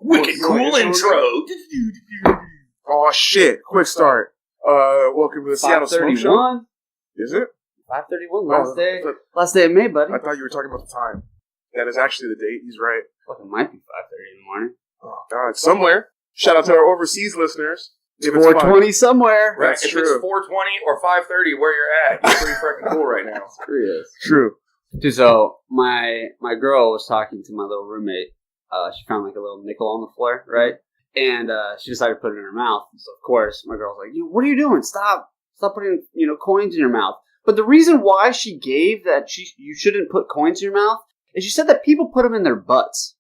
Wicked cool intro. Oh, shit. Quick start. Welcome to the Seattle Smoke Show. Is it? 5:31, last day of May, buddy. I thought you were talking about the time. That is actually the date. He's right. Fucking might be 5:30 in the morning. Oh, God. Somewhere. Shout out to our overseas listeners. It's 4:20 somewhere. Right. That's if true. it's 4:20 or 5:30 where you're at, you're pretty freaking cool right now. True. Dude, so my girl was talking to my little roommate. She found like a little nickel on the floor, right? And she decided to put it in her mouth. So of course, my girl's like, "What are you doing? Stop putting coins in your mouth." But the reason why she gave that you shouldn't put coins in your mouth is she said that people put them in their butts.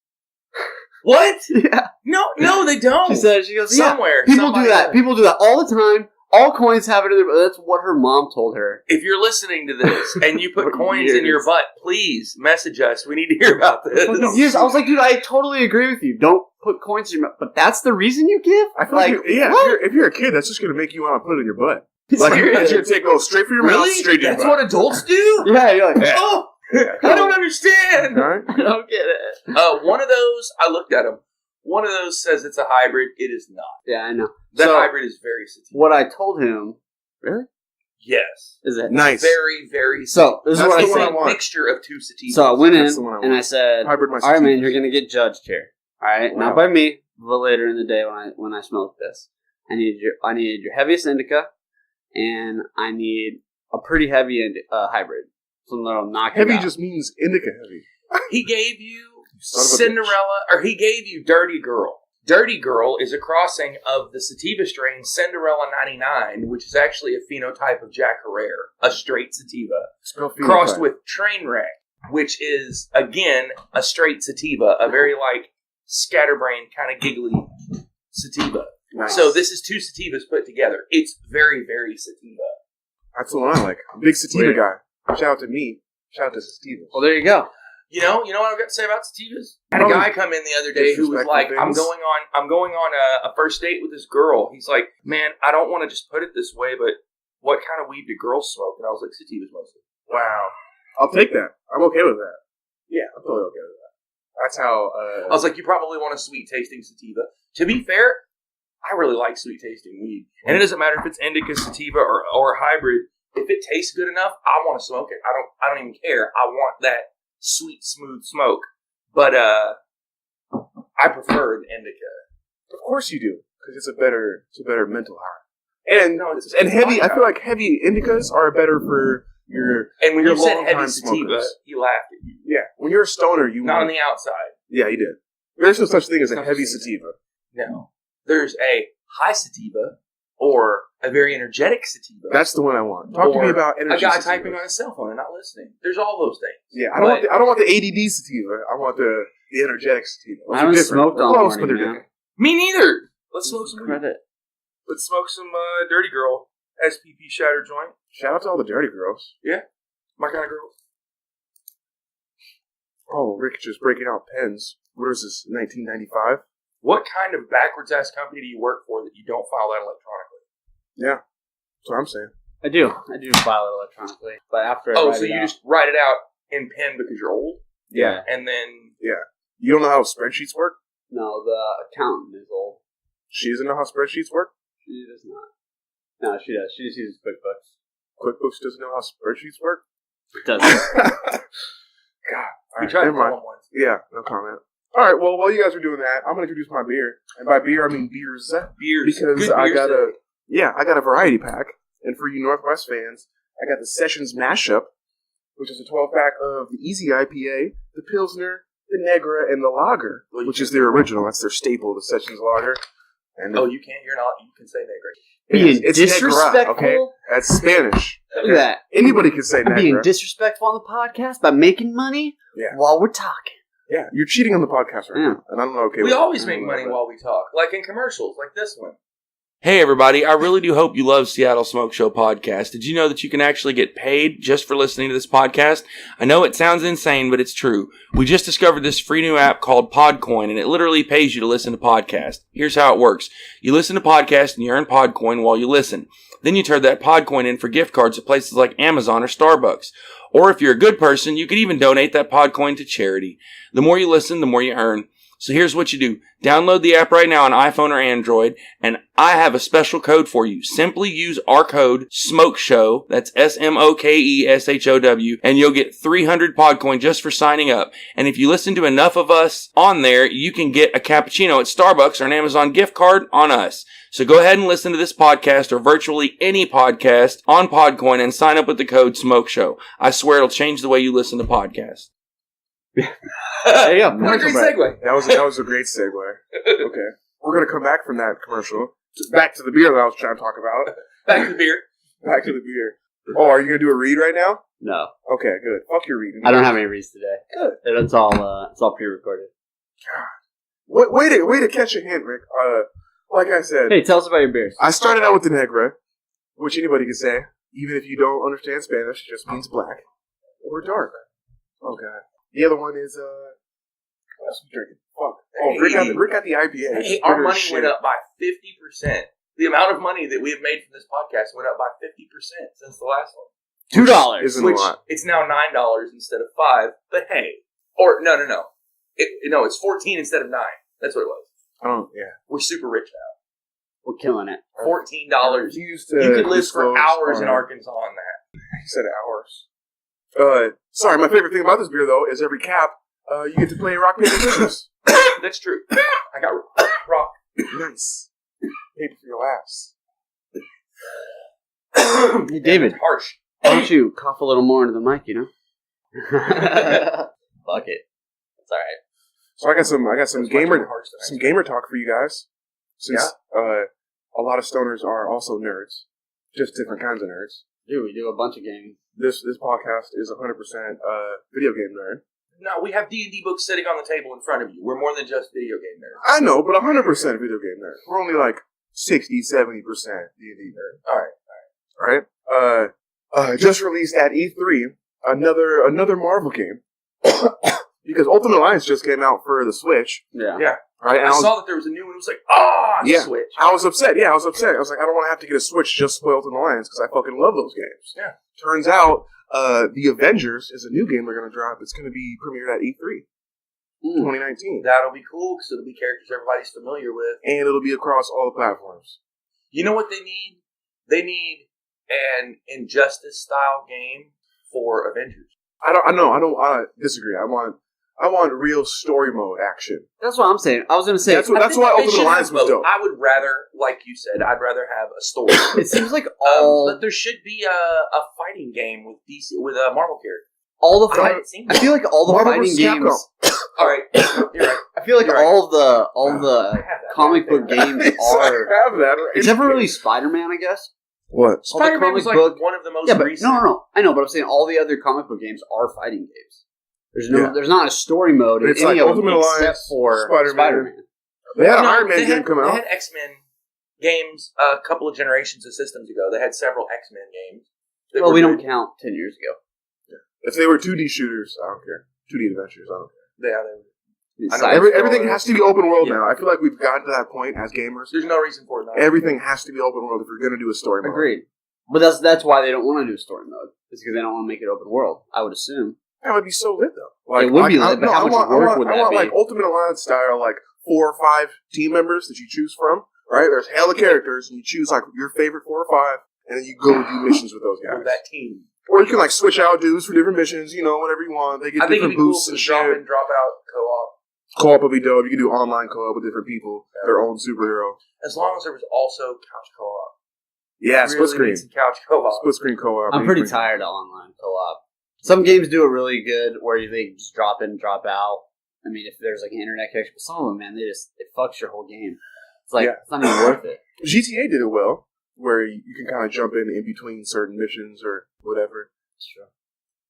What? Yeah. No, they don't. She goes, somewhere. Yeah, people do that. People do that all the time. All coins have it in their butt. That's what her mom told her. If you're listening to this and you put coins in your butt, please message us. We need to hear about this. Years, I was like, dude, I totally agree with you. Don't put coins in your mouth. But that's the reason you give? I feel like if you're a kid, that's just going to make you want to put it in your butt. Like, you're going to take those straight from your mouth, straight to your butt. That's what adults do? Yeah, you're like, oh, I don't understand. All right. I don't get it. One of those, I looked at them. One of those says it's a hybrid. It is not. Yeah, I know. That hybrid is very sativa. What I told him... Really? Yes. Is it? Nice. Very, very sativa. So, this is what I said. A mixture of two sativas. So I went in and I said, hybrid my all right, man, you're going to get judged here. All right? Wow. Not by me, but later in the day when I smoke this. I need your heaviest indica, and I need a pretty heavy hybrid. Something that'll knock heavy it out. just means indica heavy. He gave you Cinderella, or he gave you Dirty Girl. Dirty Girl is a crossing of the sativa strain Cinderella 99, which is actually a phenotype of Jack Herrera, a straight sativa, crossed with Trainwreck, which is, again, a straight sativa, a very, scatterbrain, kind of giggly sativa. Nice. So this is two sativas put together. It's very, very sativa. That's the one I like. I'm a big sativa guy. Shout out to me. Shout out to sativas. Well, there you go. You know what I've got to say about sativas? I had a guy come in the other day who was like, I'm going on a first date with this girl. He's like, man, I don't want to just put it this way, but what kind of weed do girls smoke? And I was like, sativas mostly. Wow. I'll take that. I'm okay with that. Yeah, I'm totally okay with that. That's how... I was like, you probably want a sweet-tasting sativa. To be fair, I really like sweet-tasting weed. And it doesn't matter if it's indica, sativa, or hybrid. If it tastes good enough, I want to smoke it. I don't even care. I want that sweet, smooth smoke. But I prefer an indica. Of course you do, because it's a better mental high. And heavy. I feel like heavy indicas are better for your. And when you said heavy sativa, he laughed at you. Yeah, when you're a stoner, not on the outside. Yeah, he did. There's no such thing as a heavy sativa. No, there's a high sativa or a very energetic sativa. That's the one I want. Talk to me about energy. A guy sativas. typing on his cell phone and not listening. There's all those things. Yeah, I don't want the ADD sativa. I want the energetic sativa. I haven't smoked all morning, but they're different. Me neither. Let's smoke some credit. Let's smoke some Dirty Girl SPP shatter joint. Shout out to all the dirty girls. Yeah, my kind of girls. Oh, Rick just breaking out pens. What is this? 1995. What kind of backwards ass company do you work for that you don't file that electronically? Yeah, that's what I'm saying. I do file it electronically, but after just write it out in pen because you're old? Yeah. And then... Yeah. You don't know how spreadsheets work? No, the accountant is old. She doesn't know how spreadsheets work? She does not. No, she does. She just uses QuickBooks. QuickBooks doesn't know how spreadsheets work? It doesn't. God. We tried to call him once. Yeah, no comment. All right, well, while you guys are doing that, I'm going to introduce my beer. And by beer, I mean beers. Beers. Because I got a variety pack. And for you Northwest fans, I got the Sessions Mashup, which is a 12-pack of the Easy IPA, the Pilsner, the Negra, and the Lager, which is their original. That's their staple, the Sessions Lager. And you can't. You're not. You can say Negra. Being disrespectful. Negra, okay? That's Spanish. Look at that. Anybody can say Negra. Being disrespectful on the podcast by making money while we're talking. Yeah, you're cheating on the podcast right now, and I'm not okay with it. We always make money while we talk, like in commercials, like this one. Hey everybody, I really do hope you love Seattle Smoke Show podcast. Did you know that you can actually get paid just for listening to this podcast? I know it sounds insane, but it's true. We just discovered this free new app called Podcoin, and it literally pays you to listen to podcasts. Here's how it works. You listen to podcasts and you earn Podcoin while you listen. Then you turn that Podcoin in for gift cards at places like Amazon or Starbucks. Or if you're a good person, you could even donate that Podcoin to charity. The more you listen, the more you earn. So here's what you do. Download the app right now on iPhone or Android, and I have a special code for you. Simply use our code SMOKESHOW, that's SMOKESHOW, and you'll get 300 Podcoin just for signing up. And if you listen to enough of us on there, you can get a cappuccino at Starbucks or an Amazon gift card on us. So go ahead and listen to this podcast or virtually any podcast on Podcoin and sign up with the code SMOKESHOW. I swear it'll change the way you listen to podcasts. There you go. What a great segue. That was a great segue. Okay. We're going to come back from that commercial. Back to the beer that I was trying to talk about. Back to the beer. Back to the beer. Oh, are you going to do a read right now? No. Okay, good. Fuck your reading. I don't have any reads today. Good. It's all pre-recorded. God. Way to catch a hint, Rick. Like I said, Hey, tell us about your beers. I started out with the Negra, which anybody can say, even if you don't understand Spanish, it just means black or dark. Oh, God. The other one is, what else am I drinking? Fuck. Oh, Rick got the IPA. Hey, our money went up by 50%. The amount of money that we have made from this podcast went up by 50% since the last one. $2. Isn't Which a lot. it's now $9 instead of $5. But hey, or no. It's 14 instead of 9. That's what it was. Oh, yeah. We're super rich now. We're killing it. $14. You could live for hours in Arkansas on that. He said hours. Sorry, my favorite thing about this beer, though, is every cap, you get to play rock, paper, scissors. That's true. I got rock. Nice. Paper for your ass. Hey, David. Harsh. Why don't you cough a little more into the mic, you know? Fuck it. It's alright. So I got some gamer talk for you guys. Since a lot of stoners are also nerds. Just different kinds of nerds. Dude, we do a bunch of gaming. This podcast is 100% video game nerd. No, we have D&D books sitting on the table in front of you. We're more than just video game nerds. I know, but 100% video game nerd. We're only like 60, 70% D&D nerd. Alright. Just released at E3, another Marvel game. Because Ultimate Alliance just came out for the Switch. Yeah. Right? And I saw that there was a new one. It was like, Switch. I was upset. I was like, I don't want to have to get a Switch just to play Ultimate Alliance because I fucking love those games. Yeah. Turns out, The Avengers is a new game they're going to drop. It's going to be premiered at E3 2019. That'll be cool because it'll be characters everybody's familiar with. And it'll be across all the platforms. You know what they need? They need an Injustice-style game for Avengers. I don't disagree. I want real story mode action. That's what I'm saying. I was going to say. That's why Ultimate Alliance was dope. I would rather, like you said, I'd rather have a story. It seems like all... but there should be a fighting game with DC with a Marvel character. All the fighting... I feel like all the Marvel fighting games... All right, you're right. I feel like all the comic book games are... I have that. Right? Except for really Spider-Man, I guess. What? Spider-Man was like one of the most recent. No. I know, but I'm saying all the other comic book games are fighting games. There's not a story mode in it's any like of them except for Spider-Man. They had an Iron Man game come out. They had X-Men games a couple of generations of systems ago. They had several X-Men games. Well, we don't count 10 years ago. Yeah. If they were 2D shooters, I don't care. 2D adventures, I don't care. Yeah, they were. Everything has to be open world now. I feel like we've gotten to that point as gamers. There's no reason for it not. Everything has to be open world if you're going to do a story mode. Agreed. But that's why they don't want to do a story mode. It's because they don't want to make it open world, I would assume. That would be so lit, though. It would be lit, but how much work would that be? I want, like, Ultimate Alliance style, like, 4 or 5 team members that you choose from, right? There's hella characters, and you choose, like, your favorite 4 or 5, and then you go do missions with those guys. With that team. Or you can, like, switch out dudes for different missions, you know, whatever you want. They get different boosts and shit. Drop in, drop out co-op. Co-op would be dope. You can do online co-op with different people, their own superhero. As long as there was also couch co-op. Yeah, split screen. Couch co-op. Split screen co-op. I'm pretty tired of online co-op. Some games do it really good where they just drop in, drop out. I mean, if there's like an internet connection, but some of them, man, it fucks your whole game. It's like, It's not even worth it. GTA did it well, where you can kind of jump in between certain missions or whatever. That's true.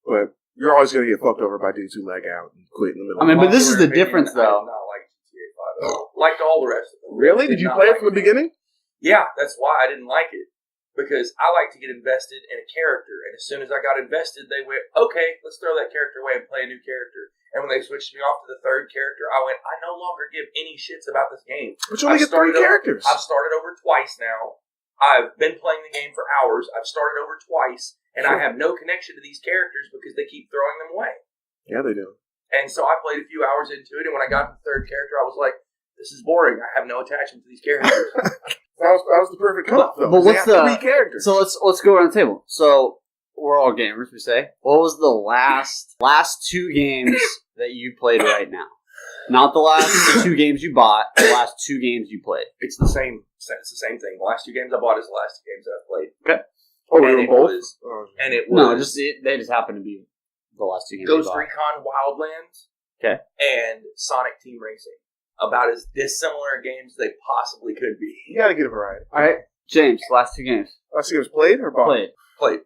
But you're always going to get fucked over by dudes who leg out and quit in the middle. I mean, but this is the difference, though. I did not like GTA 5. Like all the rest of them. Really? Did you play it from the beginning? Yeah, that's why I didn't like it. Because I like to get invested in a character, and as soon as I got invested, they went, okay, let's throw that character away and play a new character. And when they switched me off to the third character, I went, I no longer give any shits about this game. But you only get 3 characters. I've started over twice now. I've been playing the game for hours. I've started over twice, and I have no connection to these characters because they keep throwing them away. Yeah, they do. And so I played a few hours into it, and when I got to the third character, I was like, this is boring. I have no attachment to these characters. That was the perfect cup, though. But what's the 3 characters? So let's go around the table. So we're all gamers, we say. What was the last 2 games that you played right now? Not the last 2 games you bought. The last 2 games you played. It's the same. It's the same thing. The last 2 games I bought is the last 2 games that I've played. Okay. Oh, we and were it both? was. And it was. No, they just happen to be the last 2 games. Ghost Recon Wildlands. Okay. And Sonic Team Racing. About as dissimilar games they possibly could be. You gotta get a variety. All right, James. Last 2 games. Last 2 games played or bought? Played.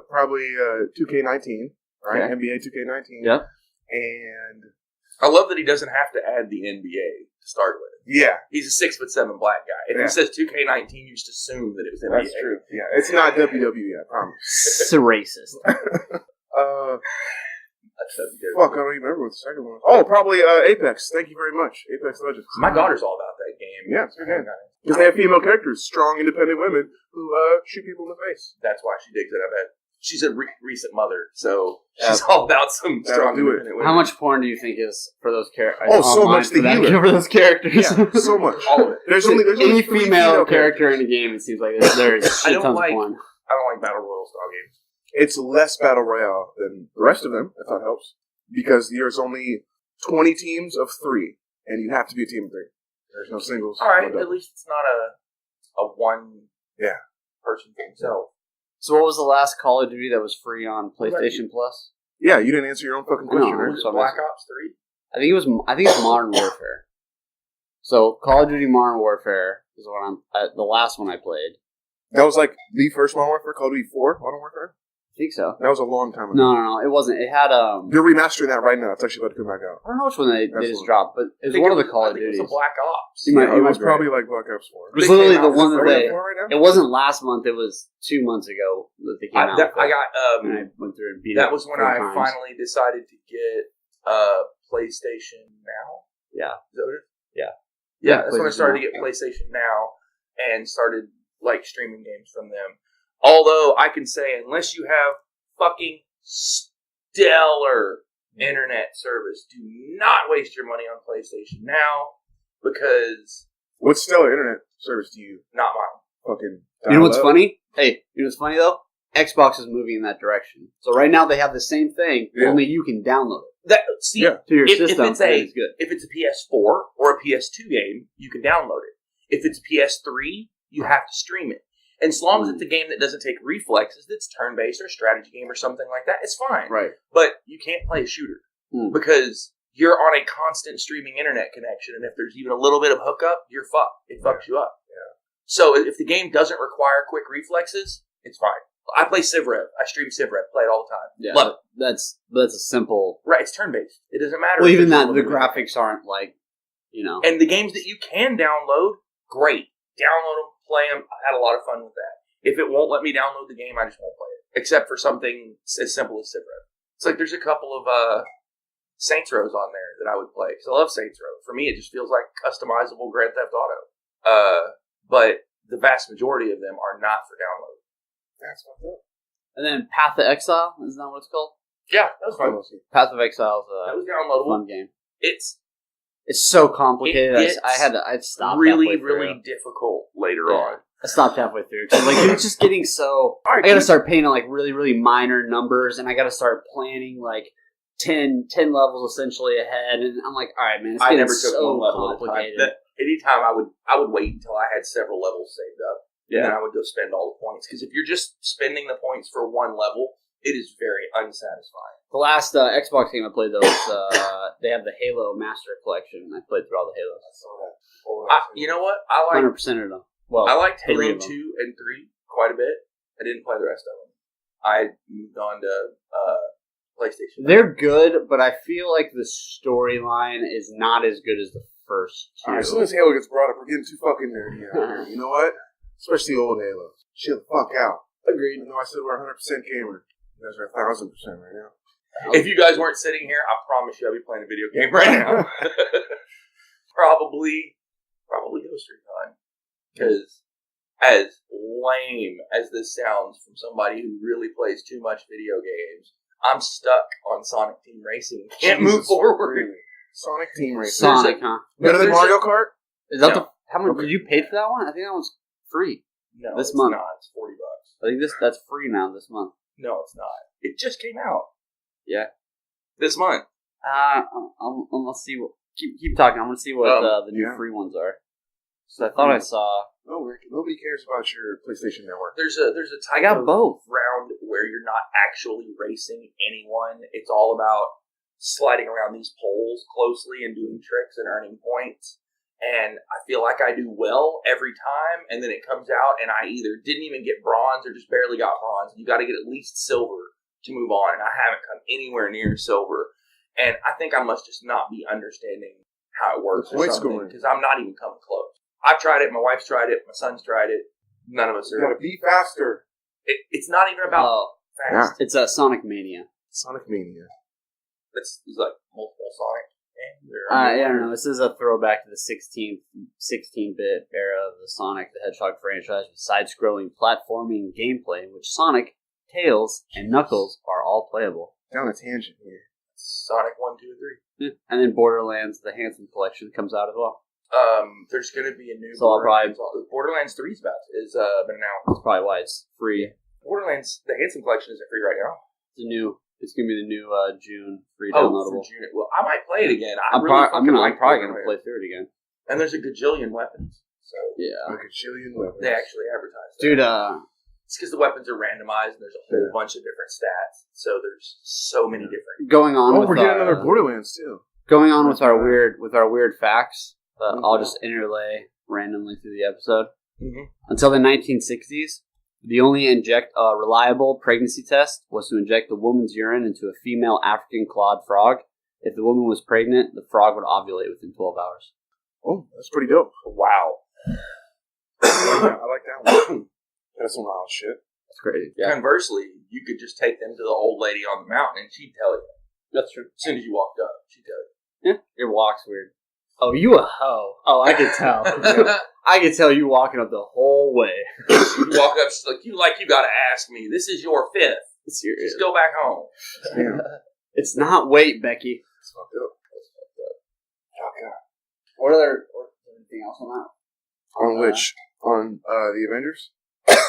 Probably 2K19, right? Okay. NBA 2K19. Yep. And I love that he doesn't have to add the NBA to start with. yeah, He's a 6'7" black guy. If he says 2K19, you just assume that it was NBA. that's true. Yeah, it's not WWE, I promise. So racist. That's WWE. Fuck, I don't even remember what the second one was. Oh, probably Apex. Thank you very much. Apex Legends. My daughter's all about that game. Yeah, it's a good game. Because they have female characters, strong, independent women who shoot people in the face. That's why she digs it, I bet. She's a recent mother, so she's all about some strong, independent women. How much porn do you think is for those characters? Oh, so much the healer. For those characters. Yeah, so much. All of it. There's only any 3 female character in a game, it seems like there's shit tons of porn. I don't like Battle Royale style games. It's less Battle Royale than the rest of them, if that helps. Because there's only 20 teams of 3, and you have to be a team of 3. There's no singles. All right, no at least it's not a one person thing. So what was the last Call of Duty that was free on PlayStation Plus? Yeah, you didn't answer your own fucking question, No, right? Was it Black Ops 3? I think it's Modern Warfare. So Call of Duty Modern Warfare is what the last one I played. That was like the first Modern Warfare, Call of Duty 4 Modern Warfare? I think so. That was a long time ago. No, it wasn't. It had They're remastering that right now. It's actually about to come back out. I don't know which one they just dropped, but it was one of the Call of Duties. It was a Black Ops. You might it was be right. probably like Black Ops 4. It was literally the one that Are we they. on 4 right now? It wasn't last month. It was 2 months ago that they came out. I got. And I went through and beat it. That was when 4 I times. finally decided to get PlayStation Now. Yeah. Is that what it is? Yeah. Yeah, that's when I started to Now. get PlayStation Now and started like streaming games from them. Although I can say, unless you have fucking stellar internet service, do not waste your money on PlayStation Now because What stellar internet service do you not mine. fucking You know what's download? funny? Hey, you know what's funny though? Xbox is moving in that direction. So right now they have the same thing, Yeah. only you can download it That see, Yeah. to your if system. it's and it's good. if it's a PS4 or a PS2 game, you can download it. If it's PS3, you have to stream it. And as long as it's a game that doesn't take reflexes, that's turn-based or a strategy game or something like that, it's fine. Right. But you can't play a shooter because you're on a constant streaming internet connection, and if there's even a little bit of hookup, you're fucked. It fucks you up. Yeah. So if the game doesn't require quick reflexes, it's fine. I play Civrev. I stream Civrev. Play it all the time. Yeah, Love it. that's a simple. Right, it's turn-based. It doesn't matter. Well, if even there's a that, little the bit of- graphics aren't like, And the games that you can download, great. Download them, play them. I had a lot of fun with that. If it won't let me download the game, I just won't play it. Except for something as simple as Civrev. It's like there's a couple of Saints Rows on there that I would play because I love Saints Row. For me, it just feels like customizable Grand Theft Auto. But the vast majority of them are not for download. That's fucked up. And then Path of Exile, isn't that what it's called? Yeah, that was fun. Path of Exile is That a was downloadable. fun game. It's so complicated. It I stopped really, halfway through. really difficult later Yeah. on. I stopped halfway through. 'Cause, like, it's just getting so... All right, I gotta start paying like really, really minor numbers, and I gotta start planning like 10 levels essentially ahead, and I'm like, alright man, it's I getting never took so one level at a time. complicated. Anytime I would wait until I had several levels saved up. And then I would go spend all the points. Because if you're just spending the points for one level, it is very unsatisfying. The last Xbox game I played though was they have the Halo Master Collection, and I played through all the Halos. You know what? I like 100% of them. Well, I liked 3 Halo of them. 2 and 3 quite a bit. I didn't play the rest of them. I moved on to PlayStation. They're good, but I feel like the storyline is not as good as the first two. Alright, as soon as Halo gets brought up, we're getting too fucking nerdy out here. You know what? Especially old Halos. Chill the fuck out. Agreed. Even though I said we're 100% gamer. You guys are 1,000% right now. If you guys weren't sitting here, I promise you I'd be playing a video game right now. Probably Ghost Recon. Because as lame as this sounds from somebody who really plays too much video games, I'm stuck on Sonic Team Racing. Can't move forward. Really? Sonic Team Racing. Sonic, huh? Better than Mario Kart? Is that No. how much Okay. did you pay for that one? I think that one's free. No, This it's month. not. It's $40. I think that's free now this month. No, it's not. It just came out Yeah. this month. I'm gonna see what. Keep talking. I'm gonna see what the new free ones are. So I thought I saw. No, Rick, nobody cares about your PlayStation Network. There's a type I got of both. round where you're not actually racing anyone. It's all about sliding around these poles closely and doing tricks and earning points. And I feel like I do well every time, and then it comes out and I either didn't even get bronze or just barely got bronze. You got to get at least silver to move on, and I haven't come anywhere near silver. And I think I must just not be understanding how it works or something, because I'm not even coming close. I've tried it, my wife's tried it, my son's tried it. None of us You are. gotta be faster. It's not even about fast. It's a Sonic Mania. Sonic Mania. It's like multiple Sonic games. I don't know. This is a throwback to the 16-bit era of the Sonic the Hedgehog franchise with side-scrolling platforming gameplay in which Sonic, Tails, and Knuckles are all playable. Down a tangent here. Sonic 1, 2, 3. And then Borderlands, the Handsome Collection, comes out as well. There's going to be a new So I'll probably... Borderlands 3's been announced. That's probably why it's free. Borderlands, the Handsome Collection isn't free right now. It's going to be the new June free For downloadable. June. Well, I might play it again. I'm really probably going to Borderlands. play through it again. And there's a gajillion weapons. So Yeah. Like a gajillion weapons. they actually advertise that. Dude, It's because the weapons are randomized and there's a whole bunch of different stats. So there's so many different. going on with we're getting another Borderlands too. going on with our weird facts. I'll just interlay randomly through the episode. Mm-hmm. Until the 1960s, the only reliable pregnancy test was to inject the woman's urine into a female African clawed frog. If the woman was pregnant, the frog would ovulate within 12 hours. Oh, that's pretty dope. Wow. I like that one. That's some wild shit. That's crazy. Yeah, Conversely, you could just take them to the old lady on the mountain and she'd tell you. that's true. As soon as you walked up, she'd tell Yeah, your walk's weird. Oh, you a hoe. Oh, I could tell. you. I could tell you walking up the whole way. You walk up, she's like, you got to ask me. This is your fifth. Serious. Just go back home. Damn. It's not weight, Becky. That's fucked up. Oh, God. What other? Anything else on that? On which? On the Avengers?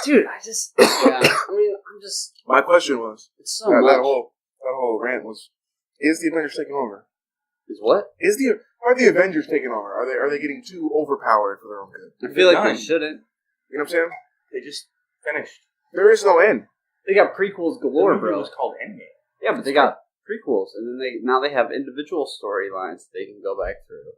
Dude, I just. Yeah. I mean, I'm just. My question was, It's so that much. whole rant was, is the Avengers taking over? Is what? Are the Avengers taking over? Are they getting too overpowered for their own good? I feel like done. they shouldn't. You know what I'm saying? They just finished. There is no end. They got prequels galore, The movie bro. was called Endgame. Yeah, but they got prequels, and then now they have individual storylines they can go back through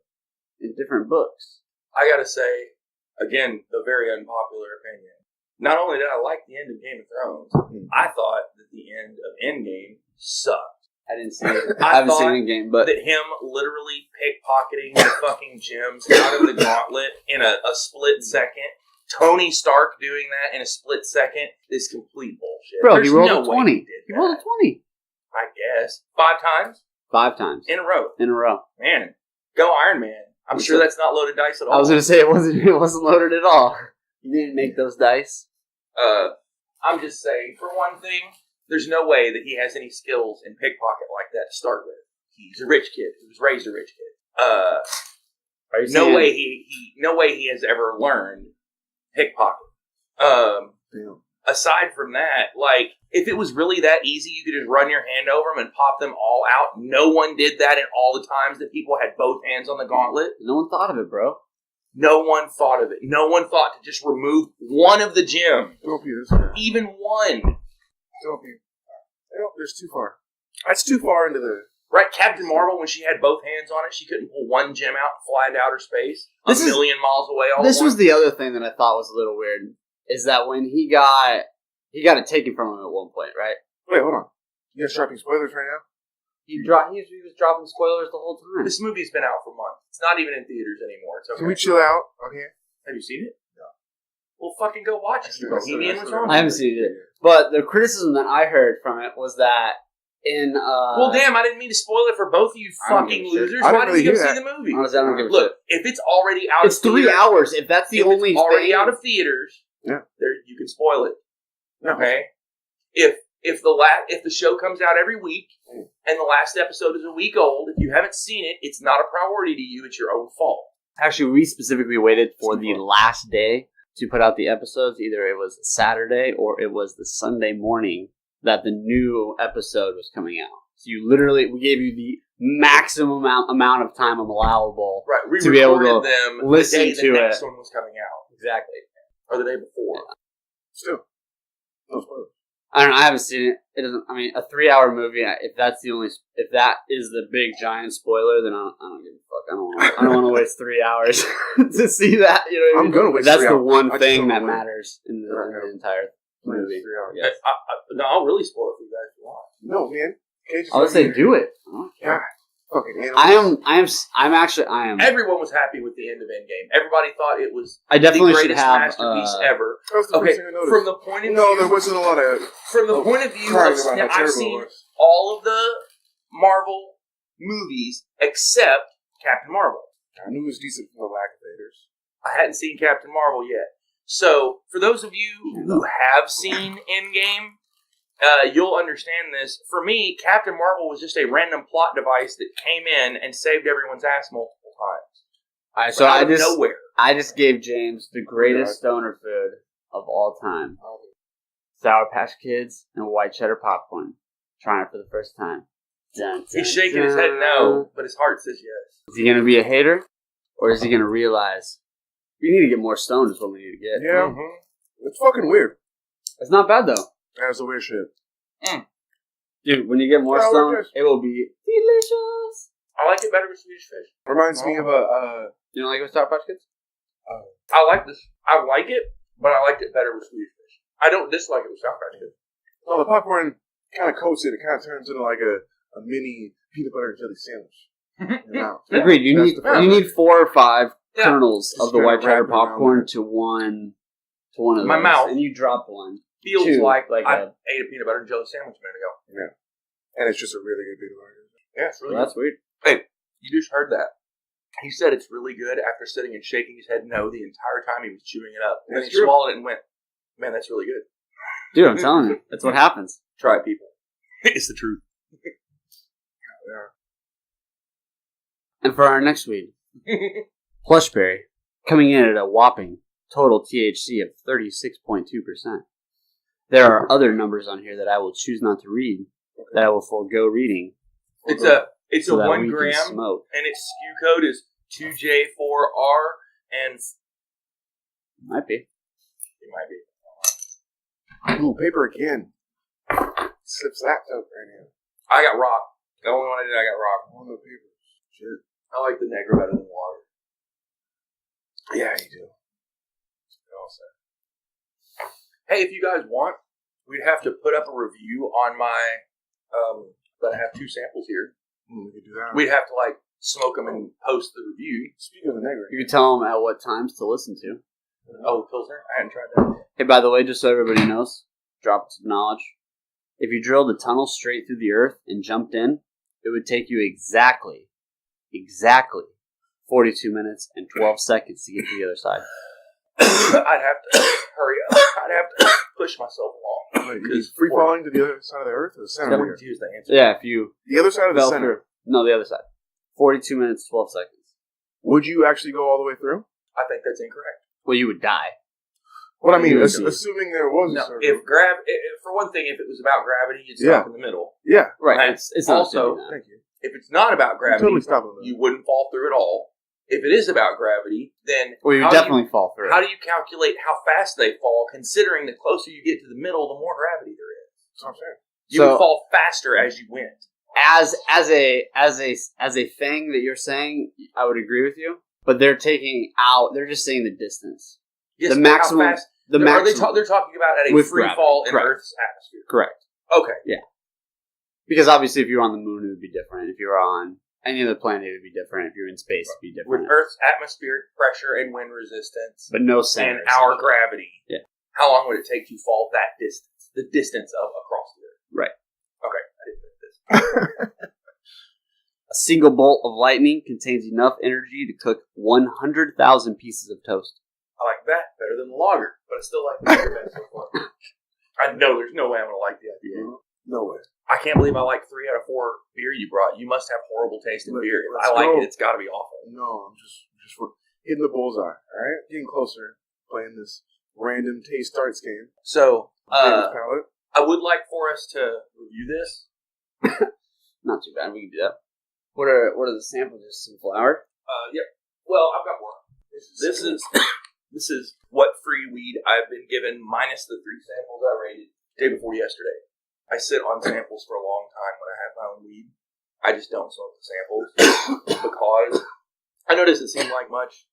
in different books. I gotta say, again, the very unpopular opinion. Not only did I like the end of Game of Thrones, I thought that the end of Endgame sucked. I didn't see it. I I haven't thought seen it in game, but That him literally pickpocketing the fucking gems out of the gauntlet in a split second, Tony Stark doing that in a split second, is complete bullshit. bro, There's he rolled no a way 20. He, did He rolled a that. 20 I guess 5 times 5 times in a row. in a row. Man, go Iron Man. I'm sure that's not loaded dice at all. I was gonna say it wasn't loaded at all. You didn't make those dice. I'm just saying, for one thing, there's no way that he has any skills in pickpocket like that to start with. He's a rich kid. He was raised a rich kid. Are you No saying- way he has ever learned pickpocket. Damn. Aside from that, like, if it was really that easy, you could just run your hand over them and pop them all out. No one did that in all the times that people had both hands on the gauntlet. No one thought of it, bro. No one thought of it. No one thought to just remove one of the gems. Don't be this guy. Even one. Don't be. Nope, there's too far. That's too far into the... Right, Captain Marvel, when she had both hands on it, she couldn't pull one gem out and fly into outer space a million miles away. This was the other thing that I thought was a little weird. Is that when he got it taken from him at one point, right? Wait, hold on. You guys dropping spoilers right now? He was dropping spoilers the whole time. This movie's been out for months. It's not even in theaters anymore. It's okay. Can we chill out? Okay. Have you seen it? No. Well, fucking go watch it. You bohemian. What's wrong? I haven't seen it. But the criticism that I heard from it was that in well, damn! I didn't mean to spoil it for both of you I don't fucking give a shit. losers. I Why didn't did you really go hear see the movie? honestly, I don't give a Look, shit. if it's already out, It's of 3 3 hours. If that's the if only it's already thing, out of theaters, Yeah. there you can spoil it. No. Okay. If if the show comes out every week and the last episode is a week old, if you haven't seen it, it's not a priority to you. It's your own fault. Actually, we specifically waited for the last day to put out the episodes. Either it was Saturday or it was the Sunday morning that the new episode was coming out. So we gave you the maximum amount of time allowable to be able to them listen the day to the next it. one was coming out. Exactly. Or the day before. Yeah. Still. No spoilers. I don't know. I haven't seen it. It doesn't. I mean, a 3-hour movie. If that is the big giant spoiler, then I don't give a fuck. I don't want to waste 3 hours to see that. You know what I mean? I'm gonna waste That's 3 the hours. one thing that matters in the entire movie. 3 hours. Yes. No, I'll really spoil it for you guys if you want. No, man. I would say do it. God, fucking animals. I am. Everyone was happy with the end of Endgame. Everybody thought it was I definitely the should greatest have masterpiece ever. That was the Okay, first thing I noticed. from the point of No, view, there wasn't a lot of from the point of view, crying of, about how I've terrible seen it was. all of the Marvel movies except Captain Marvel. I knew it was decent from the lack of haters. I hadn't seen Captain Marvel yet. So, for those of you who have seen Endgame, you'll understand this. For me, Captain Marvel was just a random plot device that came in and saved everyone's ass multiple times. So out of nowhere. I just gave James the greatest stoner food of all time: Sour Patch Kids and white cheddar popcorn. Trying it for the first time. Dun, dun, He's shaking his head no, but his heart says yes. Is he going to be a hater, or is he going to realize we need to get more stoned? Is what we need to get. Yeah, it's fucking weird. It's not bad though. That's the weird shit. Dude, when you get more stoned, it will be delicious. I like it better with Swedish Fish. Reminds me of a. You don't like it with Sour Patch Kids? I like this. I like it, but I liked it better with Swedish Fish. I don't dislike it with Sour Patch Kids. Well, the popcorn kind of coats it. It kind of turns into like a mini peanut butter and jelly sandwich. Agreed. You need 4 or 5 kernels Just of the kinda white cheddar wrap it around popcorn there. to one of those. My mouth. And you drop one. Feels 2, like I a, ate a peanut butter and jelly sandwich a minute ago. Yeah. And it's just a really good peanut butter. Yeah, it's really well, good. that's weird. Hey, you just heard that. He said it's really good after sitting and shaking his head no the entire time he was chewing it up. And then he That's true. swallowed it and went, man, that's really good. Dude, I'm telling you. That's what happens. Try it, people. It's the truth. And for our next weed, Plushberry, coming in at a whopping total THC of 36.2%. There are other numbers on here that I will choose not to read, that I will forego reading. It's a so that 1 we can gram, smoke. and its SKU code is 2J4R, and Might be. it might be. Ooh, paper again. Slips that out right now. I got rock. The only one I did, I got rock. Oh, no paper. Shit. I like the Negra better than water. Yeah, you do. Hey, if you guys want, we'd have to put up a review on my, but I have 2 samples here. We could do that. We'd have to, smoke them and post the review. Speaking of the Negra. You can tell them at what times to listen to. Oh, Pilsner? I hadn't tried that. Hey, by the way, just so everybody knows, drops of knowledge. If you drilled a tunnel straight through the earth and jumped in, it would take you exactly 42 minutes and 12 seconds to get to the other side. I'd have to hurry up. I'd have to push myself along. Wait, is free falling to the other side of the earth or the center of the earth? Here's the answer. Yeah, if you The other side of the fell center. through. No, the other side. 42 minutes, 12 seconds. Would you actually go all the way through? I think that's incorrect. Well, you would die. What I mean, You would assuming there was a No, circle. for one thing, if it was about gravity, you'd stop in the middle. Yeah. Right. Right. It's not Also, doing that. Thank you. If it's not about gravity, Totally stop it. you wouldn't fall through at all. If it is about gravity, then Well, you how would definitely fall through. how do you calculate how fast they fall, considering the closer you get to the middle, the more gravity there is? That's what I'm saying. You So- would fall faster as you went. As a thing that you're saying, I would agree with you. But they're taking out. They're just saying the distance. Yes, The but how maximum- fast- The they're maximum. they're talking about at a With free gravity, fall in correct. Earth's atmosphere. Correct. Okay. Because obviously, if you were on the moon, it would be different. If you were on any other planet, it would be different. If you're in space, it would be With different. Earth's atmospheric pressure and wind resistance But no center. and our gravity, Yeah. how long would it take to fall that distance? The distance of across the Earth. Right. Okay. I didn't think this. A single bolt of lightning contains enough energy to cook 100,000 pieces of toast. I like that better than the lager, but I still like the lager best so far. I know there's no way I'm going to like the IPA. No way. I can't believe I like 3 out of 4 beer you brought. You must have horrible taste in beer. If I like it, it's got to be awful. No, I'm just hitting the bullseye. All right, getting closer. Playing this random taste starts game. So, Palate. I would like for us to review this. Not too bad. We can do that. What are the samples? Just some flour? Yep. Well, I've got one. This is what free weed I've been given minus the 3 samples I rated day before yesterday. I sit on samples for a long time when I have my own weed. I just don't smoke the samples because I know it doesn't seem like much.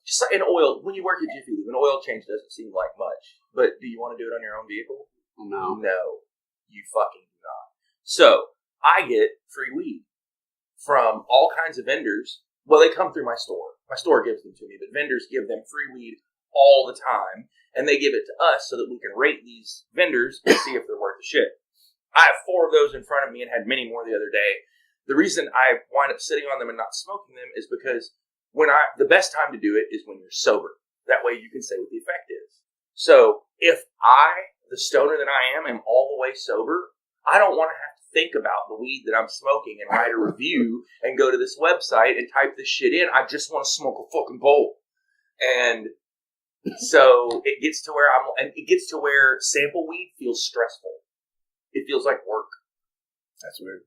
Just like an oil, when you work at Jiffy Lube, an oil change doesn't seem like much. But do you want to do it on your own vehicle? No. No, you fucking do not. So I get free weed from all kinds of vendors. Well, they come through my store. My store gives them to me, but vendors give them free weed all the time, and they give it to us so that we can rate these vendors and see if they're worth the shit. I have 4 of those in front of me and had many more the other day. The reason I wind up sitting on them and not smoking them is because the best time to do it is when you're sober. That way you can say what the effect is. So if I, the stoner that I am all the way sober, I don't want to have to think about the weed that I'm smoking and write a review and go to this website and type this shit in. I just want to smoke a fucking bowl. And so it gets to where sample weed feels stressful. It feels like work. That's weird.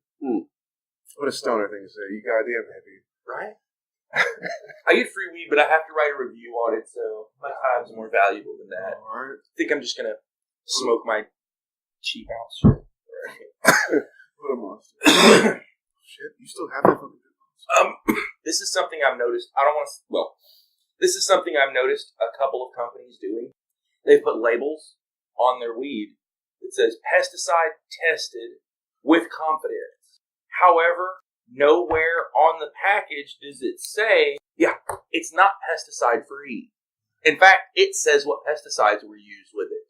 What a stoner thing to say. You goddamn happy. Right? I get free weed, but I have to write a review on it, so my time's more valuable than that. All right. I think I'm just going to smoke my cheap ounce shit. Right. What a monster. Shit, you still have that fucking good. This is something I've noticed. This is something I've noticed a couple of companies doing. They've put labels on their weed that says pesticide tested with confidence. However, nowhere on the package does it say, it's not pesticide free. In fact, it says what pesticides were used with it.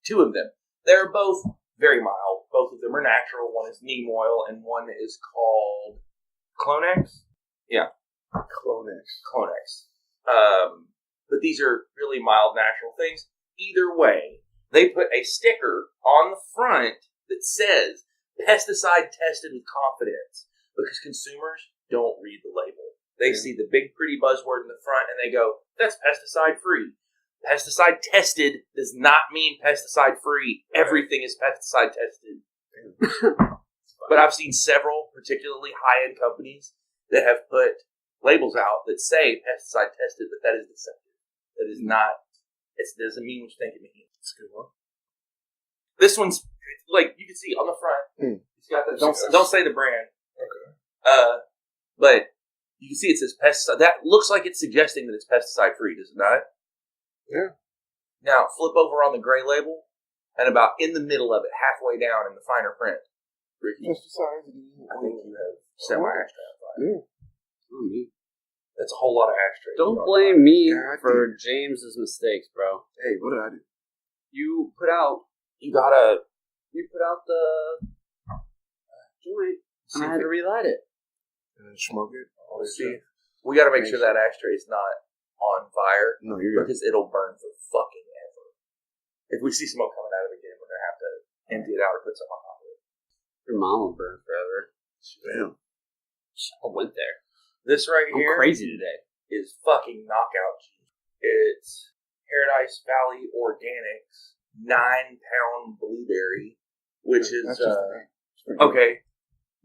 2 of them. They're both very mild. Both of them are natural. One is neem oil and one is called Clonex. Yeah. Clonex. But these are really mild natural things. Either way, they put a sticker on the front that says pesticide tested with confidence because consumers don't read the label. They see the big pretty buzzword in the front and they go, that's pesticide free. Pesticide tested does not mean pesticide free. Everything is pesticide tested. But I've seen several particularly high-end companies that have put labels out that say pesticide tested, but that is deceptive. That is not, it doesn't mean what you think it means. That's a good one. This one's, like, you can see on the front, it's got the, don't say the brand. Okay. But you can see it says pesticide. That looks like it's suggesting that it's pesticide free, does it not? Yeah. Now, flip over on the gray label, and about in the middle of it, halfway down in the finer print, Ricky, Pesticides. I think you have set my ashtray on fire. Yeah. That's a whole lot of ashtrays. Don't blame me God for damn. James's mistakes, bro. Hey, what did I do? You put out You gotta the joint, and I had to relight it. And then smoke it. see. We gotta make sure that ashtray is not on fire. No, you're good. Because it'll burn for fucking ever. If we see smoke coming out of it again, we're gonna have to empty it out or put something on top of it. Your mom will burn forever. Damn. I went there. This right I'm here crazy today. is fucking knockout cheese. It's Paradise Valley Organics 9-pound blueberry, which is okay.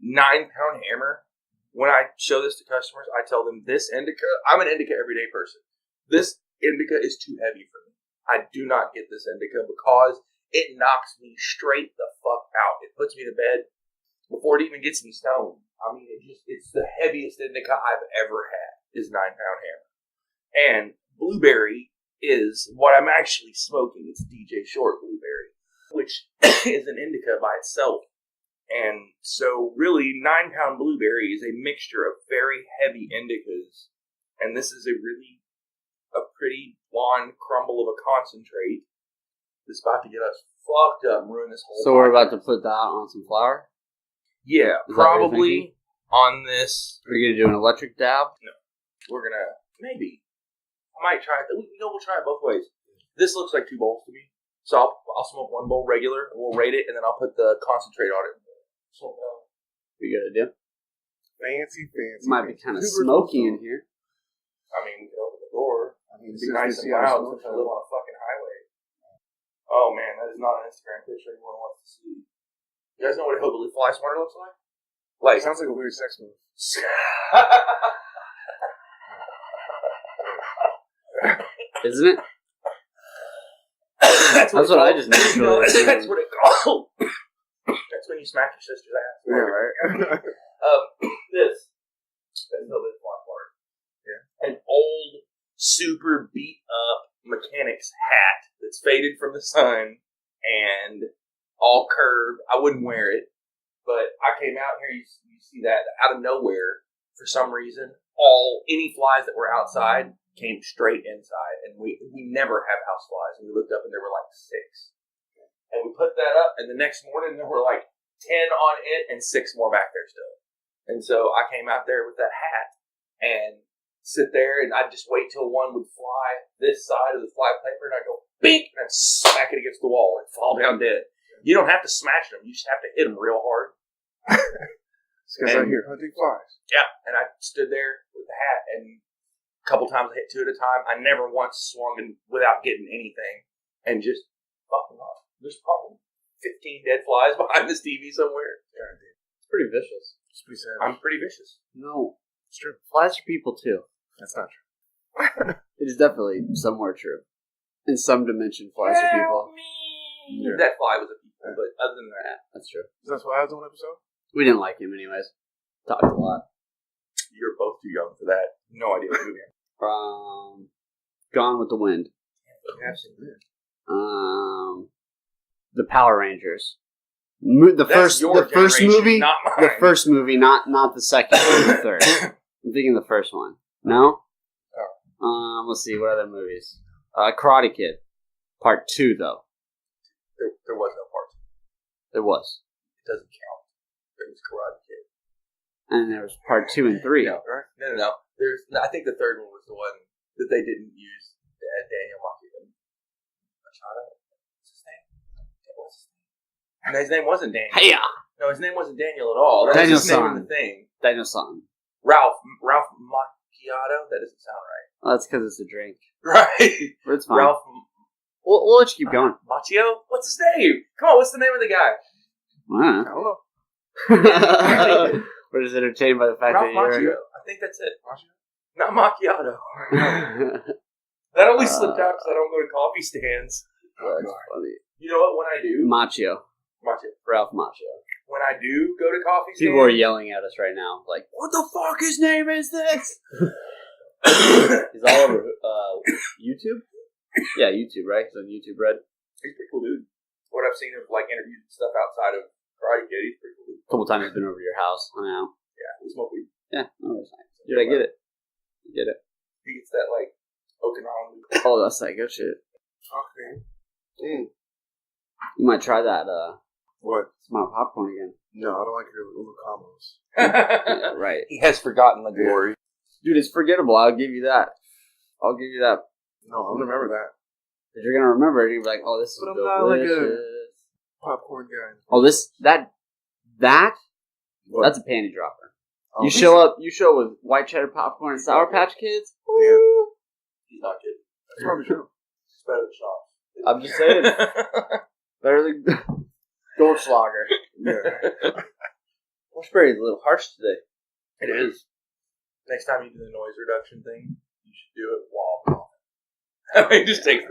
9-pound hammer. When I show this to customers, I tell them this indica. I'm an indica everyday person. This indica is too heavy for me. I do not get this indica because it knocks me straight the fuck out. It puts me to bed before it even gets me stoned. I mean, it's the heaviest indica I've ever had is 9-pound hammer. And blueberry is what I'm actually smoking. It's DJ Short blueberry, which is an indica by itself. And so really 9-pound blueberry is a mixture of very heavy indicas. And this is a pretty blonde crumble of a concentrate that's about to get us fucked up and ruin this whole So we're about to put that on some flour? Yeah, Is that what you're probably thinking? on this. Are you going to do an electric dab? We're gonna maybe. I might try it. We'll try it both ways. This looks like 2 bowls to me. So I'll smoke one bowl regular, we'll rate it, and then I'll put the concentrate on it. So, You got to do? Fancy. Might be kind of smoky in here. I mean, we can open the door. It'd be nice and loud since I live on a fucking highway. Oh man, that is not an Instagram picture anyone wants to see. You guys know what a hillbilly fly swatter looks like? Like, sounds like a weird sex move. Isn't it? That's what I just naturally assumed. That's what it called. That's when you smack your sister's ass. Yeah, right. This. That's no bit fly swatter. Yeah. An old, super beat up mechanic's hat that's faded from the sun and all curved. I wouldn't wear it, but I came out here. You see that out of nowhere for some reason. Any flies that were outside came straight inside, and we never have house flies. And we looked up, and there were like 6. And we put that up, and the next morning there were like 10 on it, and 6 more back there still. And so I came out there with that hat and sit there, and I'd just wait till one would fly this side of the fly paper, and I'd go bink, and I'd smack it against the wall and fall down dead. You don't have to smash them; you just have to hit them real hard. Because I'm here hunting flies. Yeah, and I stood there with the hat, and a couple times I hit 2 at a time. I never once swung without getting anything, and just fucking off. There's probably 15 dead flies behind this TV somewhere. Yeah, It's pretty vicious. It's pretty sad. I'm pretty vicious. No. It's true. Flies are people, too. That's not true. It is definitely somewhere true. In some dimension, flies are people. Help me! Yeah. That fly was a people, but other than that, That's true. Is that why I was on one episode? We didn't like him anyways. Talked a lot. you're both too young for that. No idea what movie. Gone with the Wind. I've seen it. The Power Rangers. The first movie, not mine. the first movie, not the second or the third. I'm thinking the first one. No. Let's see, what other movies? Karate Kid, Part 2 though. There was no part 2. There was. It doesn't count. There was Karate Kid. And there was Part 2 and 3. No. I think the third one was the one that they didn't use Daniel Machado. What's his name? No, his name wasn't Daniel. Hey-ya! No, his name wasn't Daniel at all. That was his name in the thing. Daniel San. Ralph Macchiato? That doesn't sound right. Well, that's because it's a drink. Right. But it's fine. Ralph. We'll let you keep going. Macchio? What's his name? Come on, what's the name of the guy? I don't know. We're just entertained by the fact Ralph that you're... Macchio. I think that's it. Not macchiato. That only slipped out because I don't go to coffee stands. That's funny. You know what? When I do... Macchio. Ralph Macchio. When I do go to coffee stands... People are yelling at us right now. Like, what the fuck his name is this? He's all over YouTube? Yeah, YouTube, right? He's on YouTube Red. He's a pretty cool dude. What I've seen of interviews and stuff outside of Karate Kid, he's pretty cool dude. A couple times he's been over to your house. I know. Yeah, we smoke weed. Yeah, no, that's nice. Dude, I get it. You get it. He gets that, Okinawan. Oh, that's that good shit. Okay. You might try that, What? smile popcorn again. No, I don't like your little combos. Yeah, right. He has forgotten the glory. Dude, it's forgettable. I'll give you that. No, I'll remember that. If you're gonna remember it, you'll be like, "Oh, this is But I'm delicious." not like a popcorn guy. Oh, that What? that's a panty dropper. Oh, You show up with white cheddar popcorn and Sour Patch Kids. Yeah. He's not kidding. That's probably true. It's better than Shops. I'm just saying, better than Goldschlager. Yeah. Washberry is a little harsh today. It is. Next time you do the noise reduction thing, you should do it while coughing. I mean, just take that.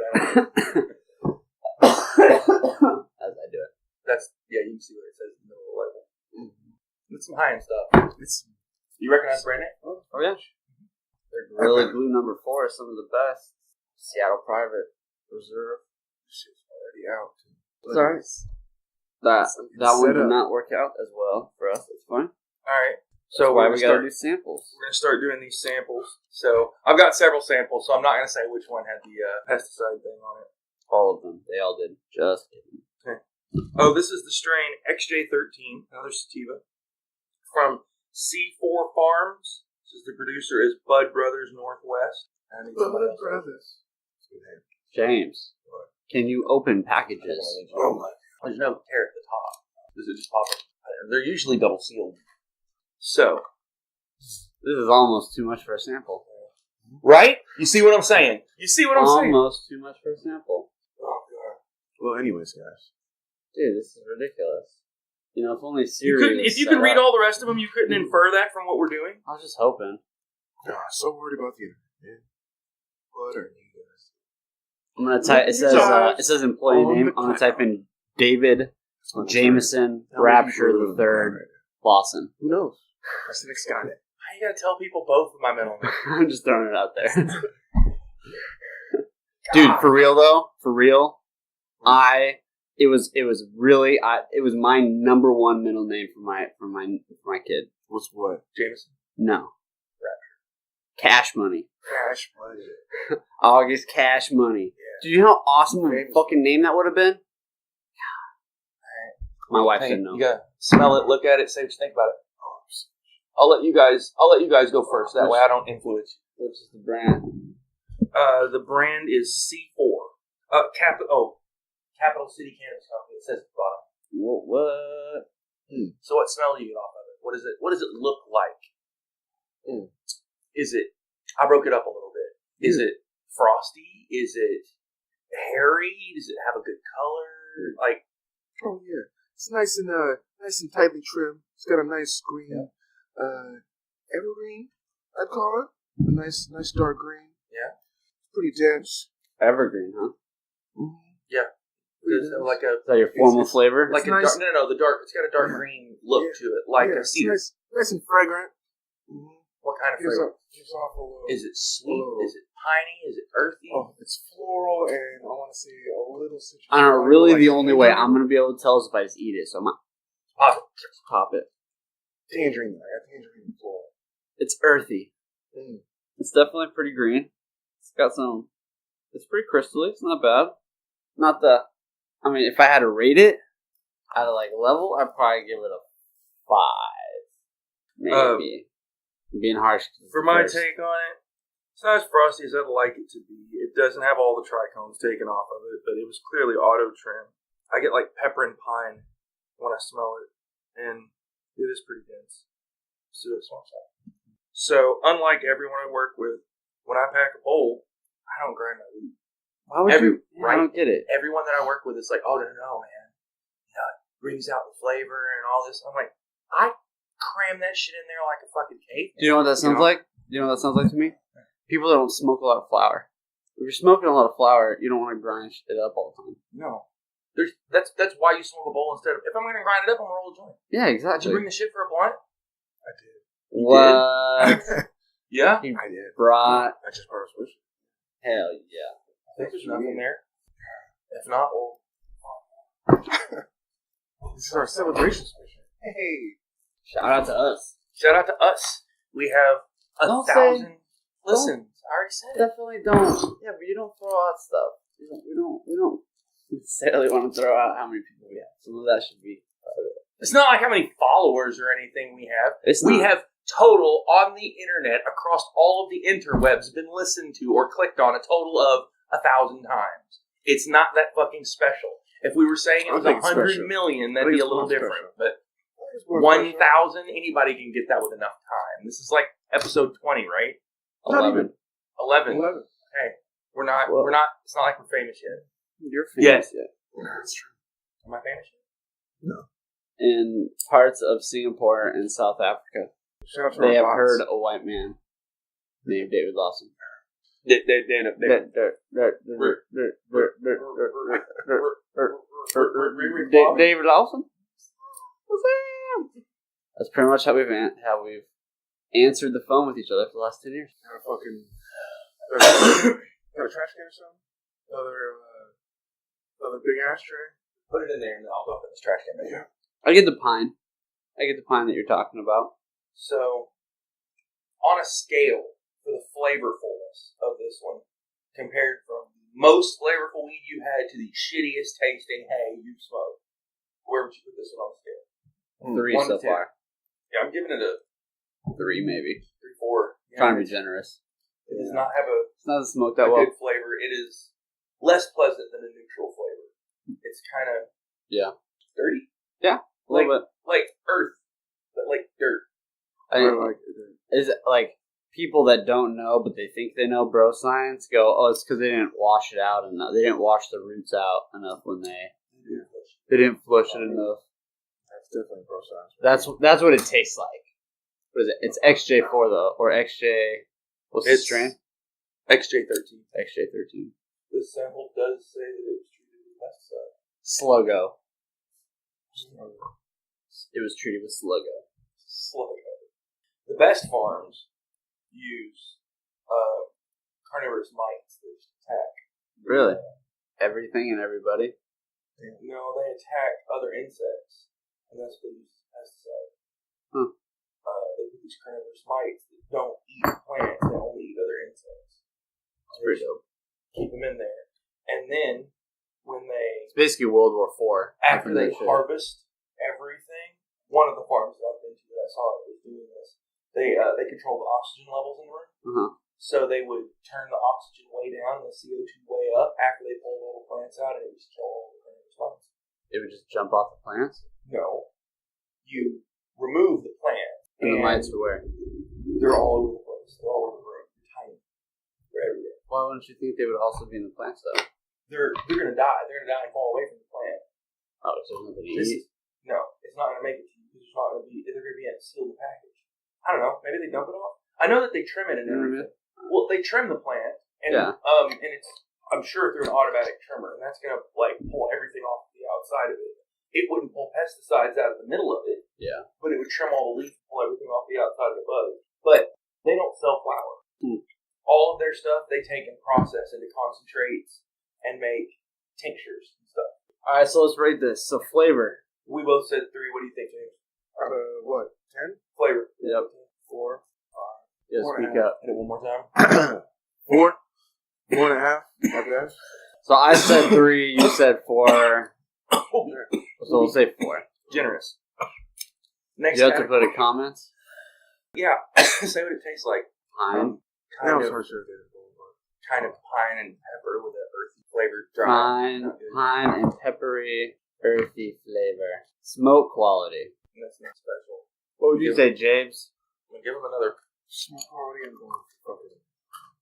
As I do it. You can see what it says in the middle of the label. Mm-hmm. It's some high-end stuff. You recognize the brand name? Oh yeah. Their Gorilla Glue number 4 is some of the best. Seattle Private Reserve. Shit's already out. It's alright. That one did not work out as well for us. It's fine. Alright. So why we gotta do samples? We're going to start doing these samples. So, I've got several samples, so I'm not going to say which one had the pesticide thing on it. All of them. They all did. Just kidding. Okay. Oh, this is the strain XJ13, another sativa, from C4 Farms. This is the producer is Bud Brothers Northwest. Bud Brothers. James. Can you open packages? Oh my! There's no tear at the top. Does it just pop up? They're usually double sealed. So This is almost too much for a sample. right? You see what I'm saying? You see what I'm saying? Almost too much for a sample. Oh god. Well, anyways, guys. Dude, this is ridiculous. You know, if only You Siri couldn't. was If you set could read up- all the rest of them, you couldn't infer that from what we're doing. I was just hoping. Oh, so worried about the internet, man. What are you guys? I'm gonna type. It says employee name. I'm gonna type in David Jameson Rapture the Third Lawson. Who knows? That's the next guy. How you gotta tell people both of my middle names? I'm just throwing it out there. Dude, for real though, for real, it was my number one middle name for my kid. What's what? Jameson. No, Cash Money. Cash money. August Cash Money. Do you know how awesome of a fucking name that would have been? My wife didn't know. You gotta smell it, look at it, say what you think about it. I'll let you guys go first. That way I don't influence you. Which is the brand? The brand is C4. Capital City Cannabis Company. It says at the bottom. What? So what smell do you get off of it? What does it look like? Is it? I broke it up a little bit. Is it frosty? Is it hairy? Does it have a good color? Like, oh yeah, it's nice and tightly trimmed. It's got a nice green, evergreen. I'd call it a nice dark green. Yeah, pretty dense. Evergreen, huh? Mm-hmm. Yeah. Is that your formal flavor? Like nice. The dark. It's got a dark green look to it, like a cedar. Nice and fragrant. Mm-hmm. What kind of fragrance? Gives off a little. Is it sweet? Is it piney? Is it earthy? Oh, it's floral and I want to say a little citrus. I don't know. Really, the only way I'm gonna be able to tell is if I just eat it. So I'm pop it. Tangerine. I got tangerine and floral. It's earthy. It's definitely pretty green. It's got some. It's pretty crystally. It's not bad. Not the. I mean, if I had to rate it at a level, I'd probably give it a 5. Maybe. Being harsh. For my take on it, it's not as frosty as I'd like it to be. It doesn't have all the trichomes taken off of it, but it was clearly auto trim. I get like pepper and pine when I smell it, and it is pretty dense. So it smells like. So unlike everyone I work with, when I pack a bowl, I don't grind my weed. Why would you? I don't get it. Everyone that I work with is like, oh no, man, it brings out the flavor and all this. I'm like, I cram that shit in there like a fucking cake. Do you know what that sounds like? Do you know what that sounds like to me? People that don't smoke a lot of flour. If you're smoking a lot of flour, you don't want to grind shit up all the time. No. That's why you smoke a bowl instead of, if I'm going to grind it up, I'm going to roll a joint. Yeah, exactly. Did you bring the shit for a blunt? I did. What? Yeah? I did. Brought. I just brought a switch. Hell yeah. I think there's nothing there. If not, well. This is our celebration special. Hey. Shout out to us. Shout out to us. We have 1,000 listens. I already said it. Definitely don't. Yeah, but you don't throw out stuff. We don't necessarily want to throw out how many people we have. Some of that should be. It's not like how many followers or anything we have. We have total on the internet across all of the interwebs been listened to or clicked on a total of 1,000 times. It's not that fucking special. If we were saying it was 100 million, that'd be a little different. But 1,000, anybody can get that with enough time. This is like episode 20, right? 11. 11. Hey, we're not. It's not like we're famous yet. You're famous yet. That's true. Am I famous yet? No. In parts of Singapore and South Africa, they have heard a white man named David Lawson. David Lawson? That's pretty much how we've answered the phone with each other for the last 10 years. Got a fucking got a trash can or something? Another big ashtray? Put it in there and then I'll go up in this trash can. Yeah. I get the pine. That you're talking about. So, on a scale for the flavorfulness of this one, compared from the most flavorful weed you had to the shittiest tasting hay you smoked, where would you put this one on the scale? 3 so far. Yeah, I'm giving it a 3 maybe. 3, 4. Trying to be generous. It does not have It's not a smoke that well. good flavor. It is less pleasant than a neutral flavor. It's kind of dirty. Yeah, a little bit like earth, but like dirt. Is it like people that don't know but they think they know bro science go, oh, it's because they didn't wash it out enough. They didn't wash the roots out enough when they didn't flush it enough. That's definitely bro science. That's what it tastes like. What is it? It's XJ4 though, or XJ. What's the strain? XJ13. XJ13. This sample does say that it was treated with pesticide. Sluggo. It was treated with Sluggo. The best farms use carnivorous mites that attack. Really? Everything and everybody? No, they attack other insects, and that's what they use as pesticide. They put these carnivorous mites that don't eat plants; they only eat other insects. That's pretty dope. Keep them in there, and then when it's basically World War IV. After they harvest everything, one of the farms that I've been to that I saw it was doing this. They control the oxygen levels in the room. So they would turn the oxygen way down and the CO2 way up after they pulled all the plants out, and it would just kill all the carnivorous mites. It would just jump off the plants? No. You remove the plant. And the mites are where? They're all over the place. They're all over the room. They're tiny. They're everywhere. Why wouldn't you think they would also be in the plants, though? They're going to die. They're going to die and fall away from the plant. Oh, so nobody eats? No, it's not going to make it to you because they're going to be sealed in the package. I don't know. Maybe they dump it off. I know that they trim it and everything. Well, they trim the plant, and it's I'm sure through an automatic trimmer, and that's going to pull everything off the outside of it. It wouldn't pull pesticides out of the middle of it. Yeah. But it would trim all the leaves and pull everything off the outside of the bud. But they don't sell flour. All of their stuff they take and process into concentrates and make tinctures and stuff. All right, so let's rate this. So flavor. We both said 3. What do you think, James? Out of what? 10? Flavor. Yep. 4. Yeah, speak up. Hit it one more time. 4. 4.5. Like that. So I said 3. You said 4. So we'll say 4. Generous. Next. You have to put a comment. Yeah. Say what it tastes like. Pine. Kind of pine and pepper with an earthy flavor. Pine and peppery, earthy flavor. Smoke quality. That's not special. What would you say, James? I'm going to give him another. Smoke quality. I'm going fucking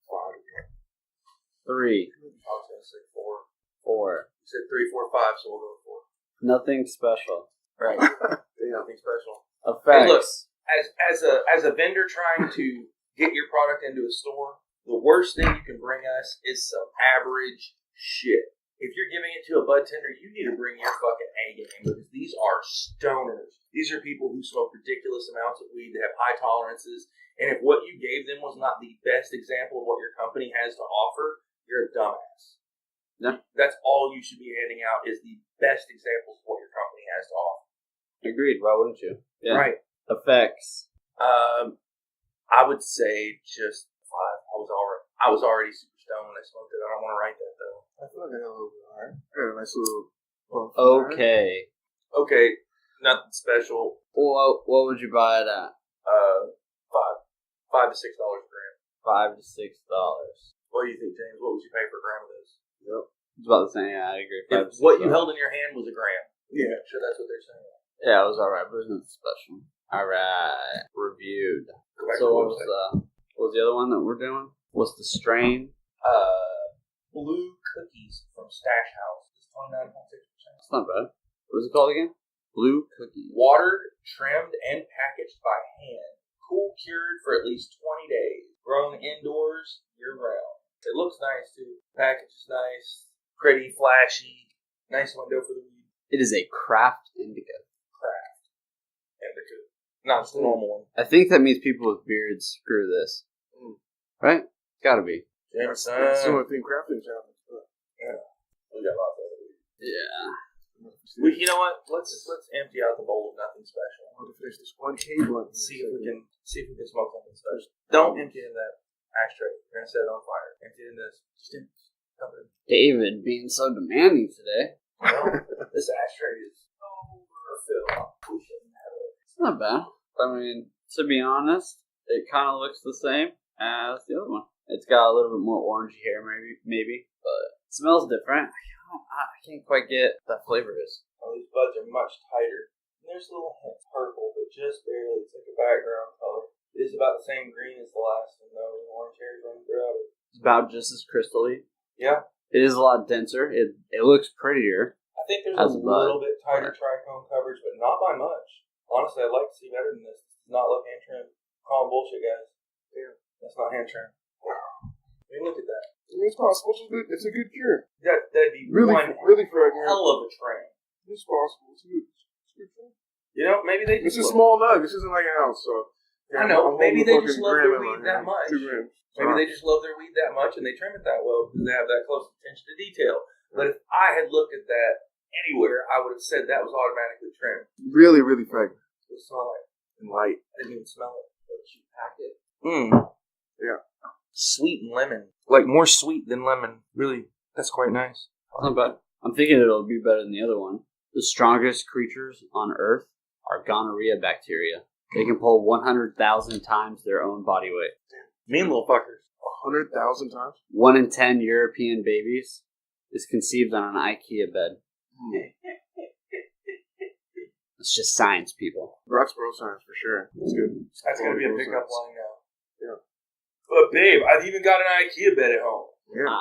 5. 3. I was going to say 4. 4. You said 3, 4, 5, so we'll go with 4. Nothing special. Right. Nothing special. Effects. Hey, look, as a vendor trying to get your product into a store, the worst thing you can bring us is some average shit. If you're giving it to a bud tender, you need to bring your fucking A game, because these are stoners. These are people who smoke ridiculous amounts of weed. They have high tolerances. And if what you gave them was not the best example of what your company has to offer, you're a dumbass. Yeah. That's all you should be handing out, is the best examples of what your company has to offer. Agreed. Why wouldn't you? Yeah. Right. Effects. I would say just 5. I was already super stoned when I smoked it. I don't want to write that though. I feel like I got a little bit higher. I got a nice little bump. Okay. Okay. Nothing special. Well, what would you buy it at? $5 to $6 a gram. $5 to $6. What do you think, James? What would you pay for a gram of this? Yep. It's about the same. Yeah, I agree. If what you held in your hand was a gram. Yeah. Sure, that's what they're saying. Yeah, it was alright, but it was nothing special. Alright. Reviewed. So what was the other one that we're doing? What's the strain? Blue Cookies from Stash House. It's 29.6%. That's not bad. What is it called again? Blue Cookies. Watered, trimmed, and packaged by hand. Cool cured for at least 20 days. Grown indoors year-round. It looks nice, too. Package is nice. Pretty, flashy. Nice window for the weed. It is a craft indica. Craft indica. Not just the normal one. I think that means people with beards screw this. Right? It's gotta be. Jameson. That's the only thing crafting happens. Yeah. We got lots of it. Yeah. You know what? Let's empty out the bowl of nothing special. I want to finish this 1K blunt. See if we can smoke something special. Don't empty it in that ashtray. You're gonna set it on fire. Empty it in this. Just dump it in. David being so demanding today. Well, this ashtray is overfilled. We shouldn't have it. It's not bad. I mean, to be honest, it kind of looks the same as the other one. It's got a little bit more orangey hair, maybe, but smells different. I can't quite get what that flavor is. Oh, these buds are much tighter. There's a little hint purple, but just barely. It's like a background color. It is about the same green as the last one, though. The orange hairs running throughout it. It's about just as crystally. Yeah. It is a lot denser. It looks prettier. I think there's a little bit tighter trichome coverage, but not by much. Honestly, I'd like to see better than this. This does not look hand trimmed. Calling bullshit, guys. Yeah. That's not hand trimmed. I mean, look at that. I mean, it's possible. It's a good cure. That'd be Really fragrant. hell of a trim. It's possible. It's good. You know, maybe they just... It's a small nug. This isn't like a house, so... Yeah, I know. Maybe they just love their weed that much. 2 grams. Maybe they just love their weed that much and they trim it that well because they have that close attention to detail. But if I had looked at that anywhere, I would have said that was automatically trimmed. Really, really fragrant. What does it smell like? And light. I didn't even smell it. But you packed it. Yeah. Sweet and lemon. Like more sweet than lemon. Really, that's quite nice. Not bad. I'm thinking it'll be better than the other one. The strongest creatures on Earth are gonorrhea bacteria. They can pull 100,000 times their own body weight. Mean little fuckers. 100,000 times? 1 in 10 European babies is conceived on an IKEA bed. It's just science, people. That's bro science for sure. That's good. That's going to be a pickup line now. Yeah. But babe, I've even got an IKEA bed at home. Yeah.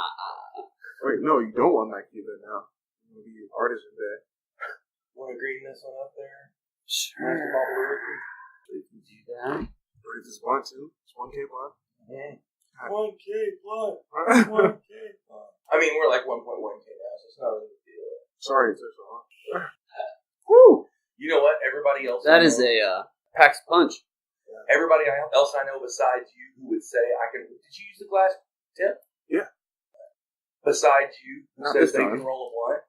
Wait, no, you don't want an IKEA bed now. You want an artisan bed. Want to green this one up there? Sure. We can do that. Or is this blunt too? It's 1K blunt? Yeah. 1K blunt. 1K blunt. I mean, we're like 1.1K now, so it's not really a big deal. Sorry, it's so long. Woo! You know what? Everybody else. That is a Pax Punch. Everybody else I know besides you who would say I can. Did you use the glass tip? Yeah. Besides you, who Not says this they time. can roll a blunt,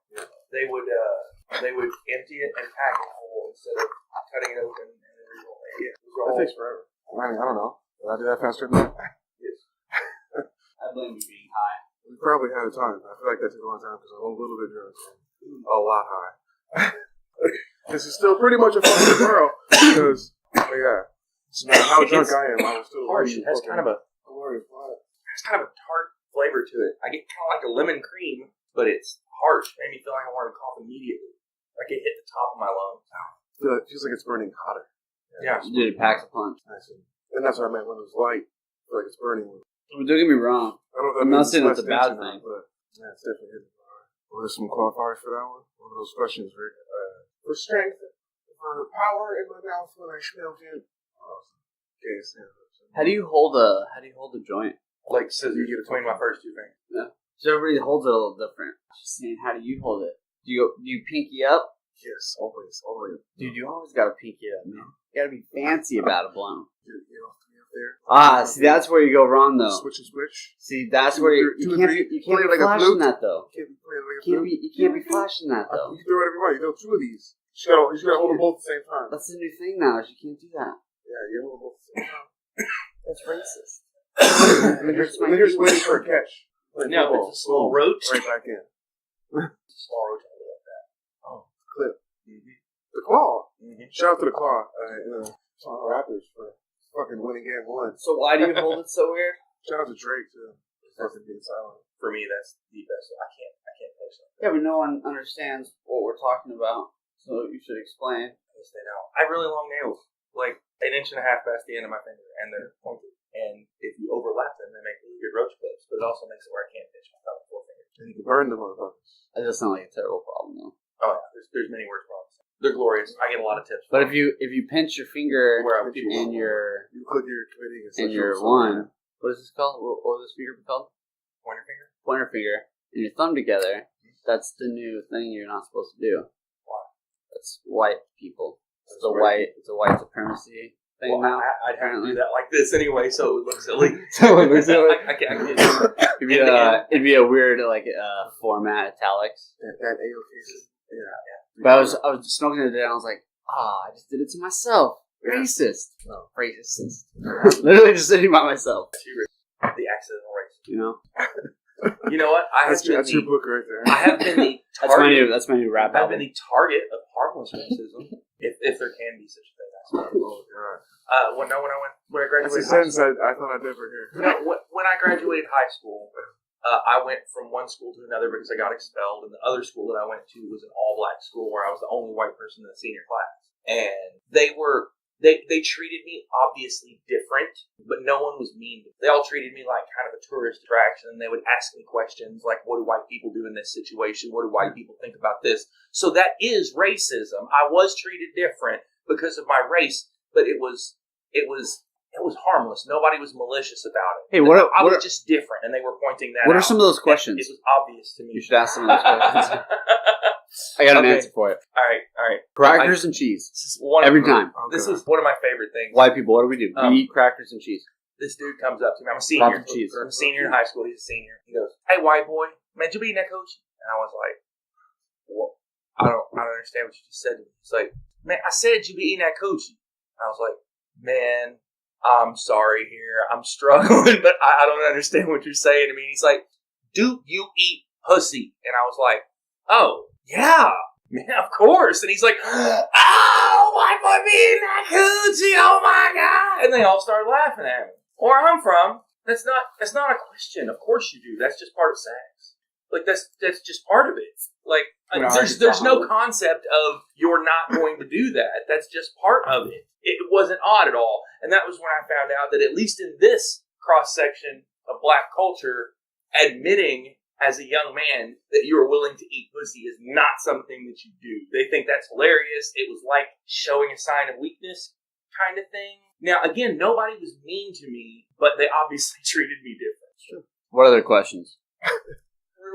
they would empty it and pack it whole instead of cutting it open and then re-roll it. Yeah. That takes forever. I mean, I don't know. Did I do that faster than that? Yes. I blame you being high. We probably had a time. I feel like that took a long time because I'm a little bit drunk. A lot high. This is still pretty much a fucking tomorrow because, yeah, no matter how drunk I am, I was still harsh. It has kind of a glorious vibe. There's kind of a tart flavor to it. I get kind of like a lemon cream, but it's harsh. Made me feel like I wanted to cough immediately. Like it hit the top of my lungs. It feels like it's burning hotter. Yeah. You did a Pax Punch. And that's what I meant when it was light. I feel like it's burning. Don't get me wrong. I don't know if that I'm not means saying it's that's a less bad dense or not, thing. but yeah, it's definitely hitting the bar. What are some qualifiers for that one? One of those questions, Rick. For strength, for power in my mouth when I smell it. Okay, so How do you hold a joint? Like scissors between my first two fingers. Yeah. So everybody holds it a little different. Just saying, how do you hold it? Do you pinky up? yes, always. Dude, you always gotta pinky up, man. You gotta be fancy about a blunt. You know, three up there. See, that's where you go wrong, though. Switch. See, that's Two where or you three. can't be Play it like a flashing flute. that, though. You can't be playing like a flute. You can't be flashing that, though. You can throw whatever you want. You throw 2 of these. You just gotta hold them both at the same time. That's the new thing now, is you can't do that. Yeah, you hold them both at the same time. That's racist. And then you're just waiting for a catch. No, it's a small roach. Right back in. It's a small roach. I like that. Oh, clip. Mm-hmm. The Claw. Mm-hmm. Shout out to the Claw. Toronto Raptors for fucking winning game 1. So why do you hold it so weird? Shout out to Drake too. Fucking being silent. For me, that's the best. I can't taste that. Yeah, but no one understands what we're talking about, so you should explain. Yes, they know. I have really long nails, like 1.5 inches past the end of my finger, and they're pointed. And if you overlap them, they make really good roach clips. But it also makes it where I can't pinch my thumb with 4 fingers. And you can burn them motherfuckers. That does sound like a terrible problem, though. Oh yeah, there's many worse problems. They're glorious. I get a lot of tips. But if you pinch your finger Where in your You click your committing in your one, what is this called? What was this finger called? Pointer finger. Pointer finger and your thumb together. That's the new thing you're not supposed to do. Why? That's white people. It's a white supremacy thing now. I'd have to do that like this anyway, so it would look silly. So it looks silly. I can't. It'd be a weird format italics. That AOK. Yeah. But I was smoking the other day and I was like, I just did it to myself. Racist. No. Racist. Literally just sitting by myself. The accidental racist. You know? You know what? That's your book right there. I have been the target. That's my new rap I've album. been the target of harmless racism, if there can be such a thing. I suppose. Oh god. When I That's a graduated high sentence school. I thought I'd never hear. No, when I graduated high school, I went from one school to another because I got expelled, and the other school that I went to was an all-black school where I was the only white person in the senior class. And they treated me obviously different, but no one was mean. They all treated me like kind of a tourist attraction, and they would ask me questions like, what do white people do in this situation? What do white people think about this? So that is racism. I was treated different because of my race, but it was harmless. Nobody was malicious about it. Hey, I was just different, and they were pointing that out. What are some of those questions? It was obvious to me. You should ask some of those questions. I got an answer for it. All right. Crackers and cheese. Every time. This is one of my favorite things. White people, what do? We eat crackers and cheese. This dude comes up to me. I'm a senior. Cheese. I'm a senior in high school. He's a senior. He goes, "Hey, white boy, man, you be in that coach?" And I was like, "Well, I don't understand what you just said to me." He's like, "Man, I said you be eating that coochie." And I was like, "Man, I'm sorry here. I'm struggling, but I don't understand what you're saying to me." And he's like, "Do you eat pussy?" And I was like, "Oh, yeah, man, of course." And he's like, "Oh, white boy be eating that coochie. Oh, my God." And they all started laughing at me. Where I'm from, that's not a question. Of course you do. That's just part of sex. Like, that's just part of it. Like, there's no concept of you're not going to do that. That's just part of it. It wasn't odd at all. And that was when I found out that at least in this cross-section of black culture, admitting as a young man that you are willing to eat pussy is not something that you do. They think that's hilarious. It was like showing a sign of weakness kind of thing. Now, again, nobody was mean to me, but they obviously treated me different. Sure. What other questions?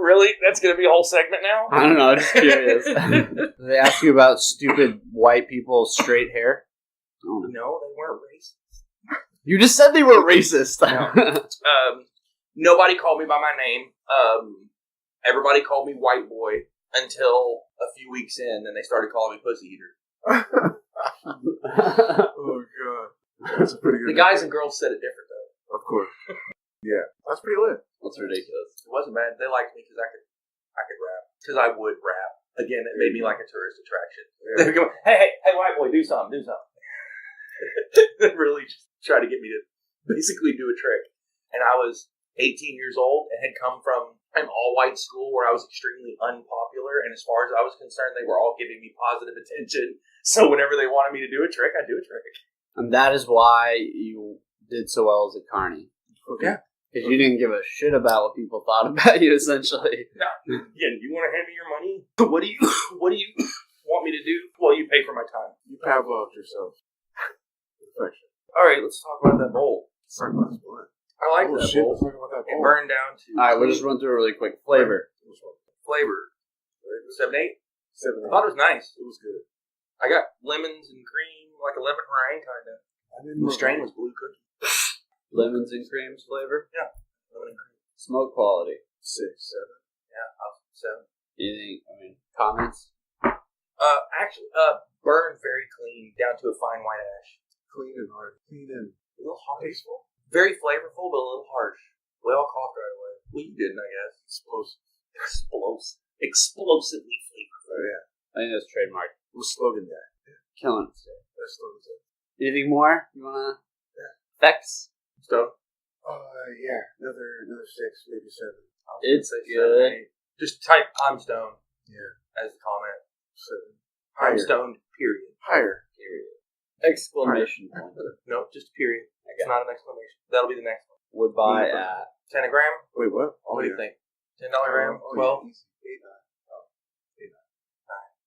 Really? That's going to be a whole segment now? I don't know. I'm just curious. They ask you about stupid white people's straight hair? Oh. No, they weren't racist. You just said they were racist. No. Nobody called me by my name. Everybody called me white boy until a few weeks in, and they started calling me pussy eater. Oh, God. That's pretty good. The guys and girls said it different, though. Of course. Yeah. That's pretty lit. That's ridiculous. It wasn't bad. They liked me because I could rap. Because I would rap. Again, it made me like a tourist attraction. Yeah. They would go, hey, white boy, do something. They really just tried to get me to basically do a trick. And I was 18 years old and had come from an all-white school where I was extremely unpopular. And as far as I was concerned, they were all giving me positive attention. So whenever they wanted me to do a trick, I'd do a trick. And that is why you did so well as a carny. Okay. Because you didn't give a shit about what people thought about you, essentially. No. Yeah, you want to hand me your money? What do you want me to do? Well, you pay for my time. You Pavloved yourself. Perfection. All right, let's talk about that bowl. Sorry about this blunt. I like that bowl. Let's talk about that bowl. It burned down to... All right, we'll just run through it really quick. Flavor. Flavor. 7-8? 7-8. I thought it was nice. It was good. I got lemons and cream, like a lemon meringue kind of. The strain was blue cookie. Lemons and creams flavor? Yeah. Lemon and cream. Smoke quality? 6, 7. Yeah, I was 7. Anything, comments? Actually, burned very clean, down to a fine white ash. Clean and hard. Clean and a little tasteful. Very flavorful, but a little harsh. We all coughed right away. Well, you didn't, I guess. Explosively flavorful. Oh, yeah. I think that's trademark. We'll slogan that. Yeah. Killing it. That's slogan that. Anything more? You wanna? Yeah. Effects? Stone? Yeah. Another 6, maybe 7. It's good. 7, just type I'm stoned. Yeah. As the comment. 7. I'm stoned, period. Higher. Period. Exclamation point. No, just period. It's not an exclamation. That'll be the next one. Would buy at 10 a gram? Wait, what? What do you think? $10 gram? 12? 8, 9. Oh, 8, 9.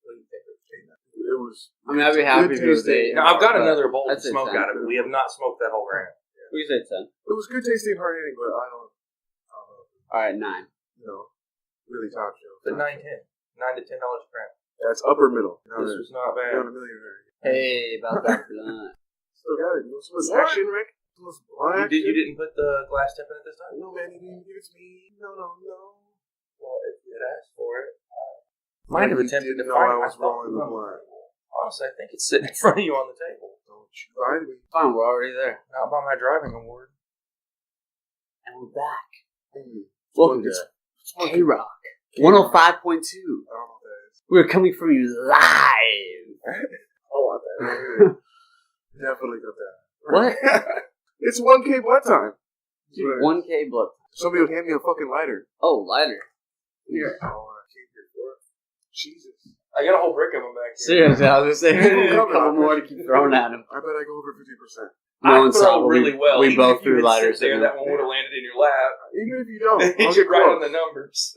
What do you think? It was. I mean, I'd be happy if it was 8. Now, I've got another bowl I'd of say smoke 10. out of it. We have not smoked that whole gram. We say 10. It was good tasting hard hitting, but I don't know. Alright, 9. Really top shelf. The 9-10. $9 to $10 a gram. That's upper middle. This was not bad. Down a millionaire. Hey, about that blunt. Still got it. You want some action, Rick? You didn't put the glass tip in it this time? No, man, he didn't give it to me. No. Well, if you had asked for it, might have attempted to know find I was rolling the blunt. Honestly, I think it's sitting in front of you on the table. Don't you lie to me. Fine, we're already there. Not by my driving award. And we're back. Welcome to K-Rock 105.2. I don't know what that is. We're coming from you live. I want that. Definitely got that. What? It's 1K blood time. Dude, 1K blood. Somebody would hand me a fucking lighter. Oh, lighter. Here. Oh, I came here for it. Jesus. I got a whole brick of them back here. Seriously, I was going to say, a couple more to keep throwing at him. I bet I go over 50%. No one I saw, throw really well. We Even both if you threw would lighters sit there, at him. that one would have landed in your lap. Even if you don't, Hit I'll you get right close. on the numbers.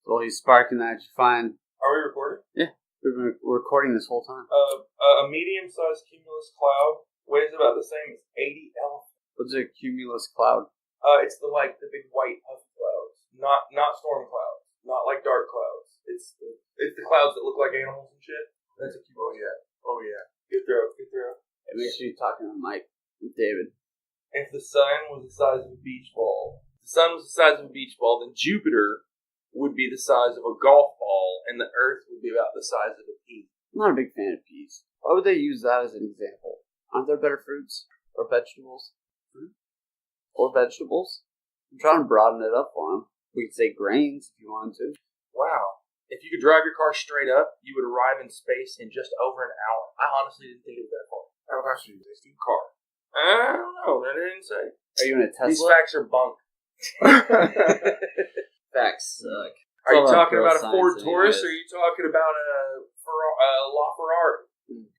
Well, he's sparking that. You find Are we recording? we've been recording this whole time. A medium-sized cumulus cloud weighs about the same as 80 elephants. What's a cumulus cloud? It's the big white puffy clouds, not storm clouds, not like dark clouds. It's the clouds that look like animals and shit. That's a cumulus. Oh, yeah. Good throw. It makes sure you're talking to Mike, David. If the sun was the size of a beach ball, then Jupiter would be the size of a golf ball, and the Earth would be about the size of a pea. I'm not a big fan of peas. Why would they use that as an example? Aren't there better fruits or vegetables? Or vegetables? I'm trying to broaden it up for them. We could say grains if you wanted to. Wow. If you could drive your car straight up, you would arrive in space in just over an hour. I honestly didn't think it was that far. How fast are you, Steve? Car. I don't know. That didn't say. Are you in a Tesla? These facts are bunk. Facts suck. Are you It's all talking girl about a Ford science Taurus, or anyways. are you talking about a LaFerrari?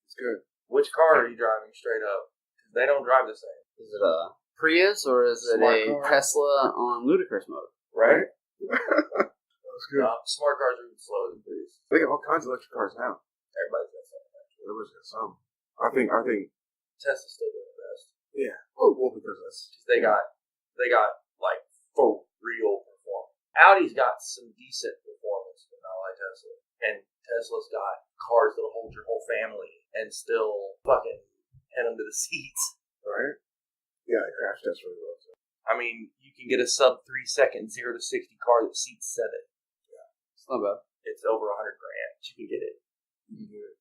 It's good. Which car are you driving straight up? They don't drive the same, Is it a Prius or is it Smart a car. Tesla on ludicrous mode? right? That's good. Smart cars are even slower than Prius. They got all kinds of electric cars now. Everybody's got something. Everybody's got some. I think. Tesla's still doing the best. Yeah. Well, because that's. They got like for real performance. Audi's got some decent performance, but not like Tesla. And Tesla's got cars that'll hold your whole family and still fucking head them to the seats. Right? Yeah, it crash tests really well. So. I mean, you can get a sub 3 second 0 to 60 car that seats 7. It's not bad. It's over $100,000. You can get it. You can do it.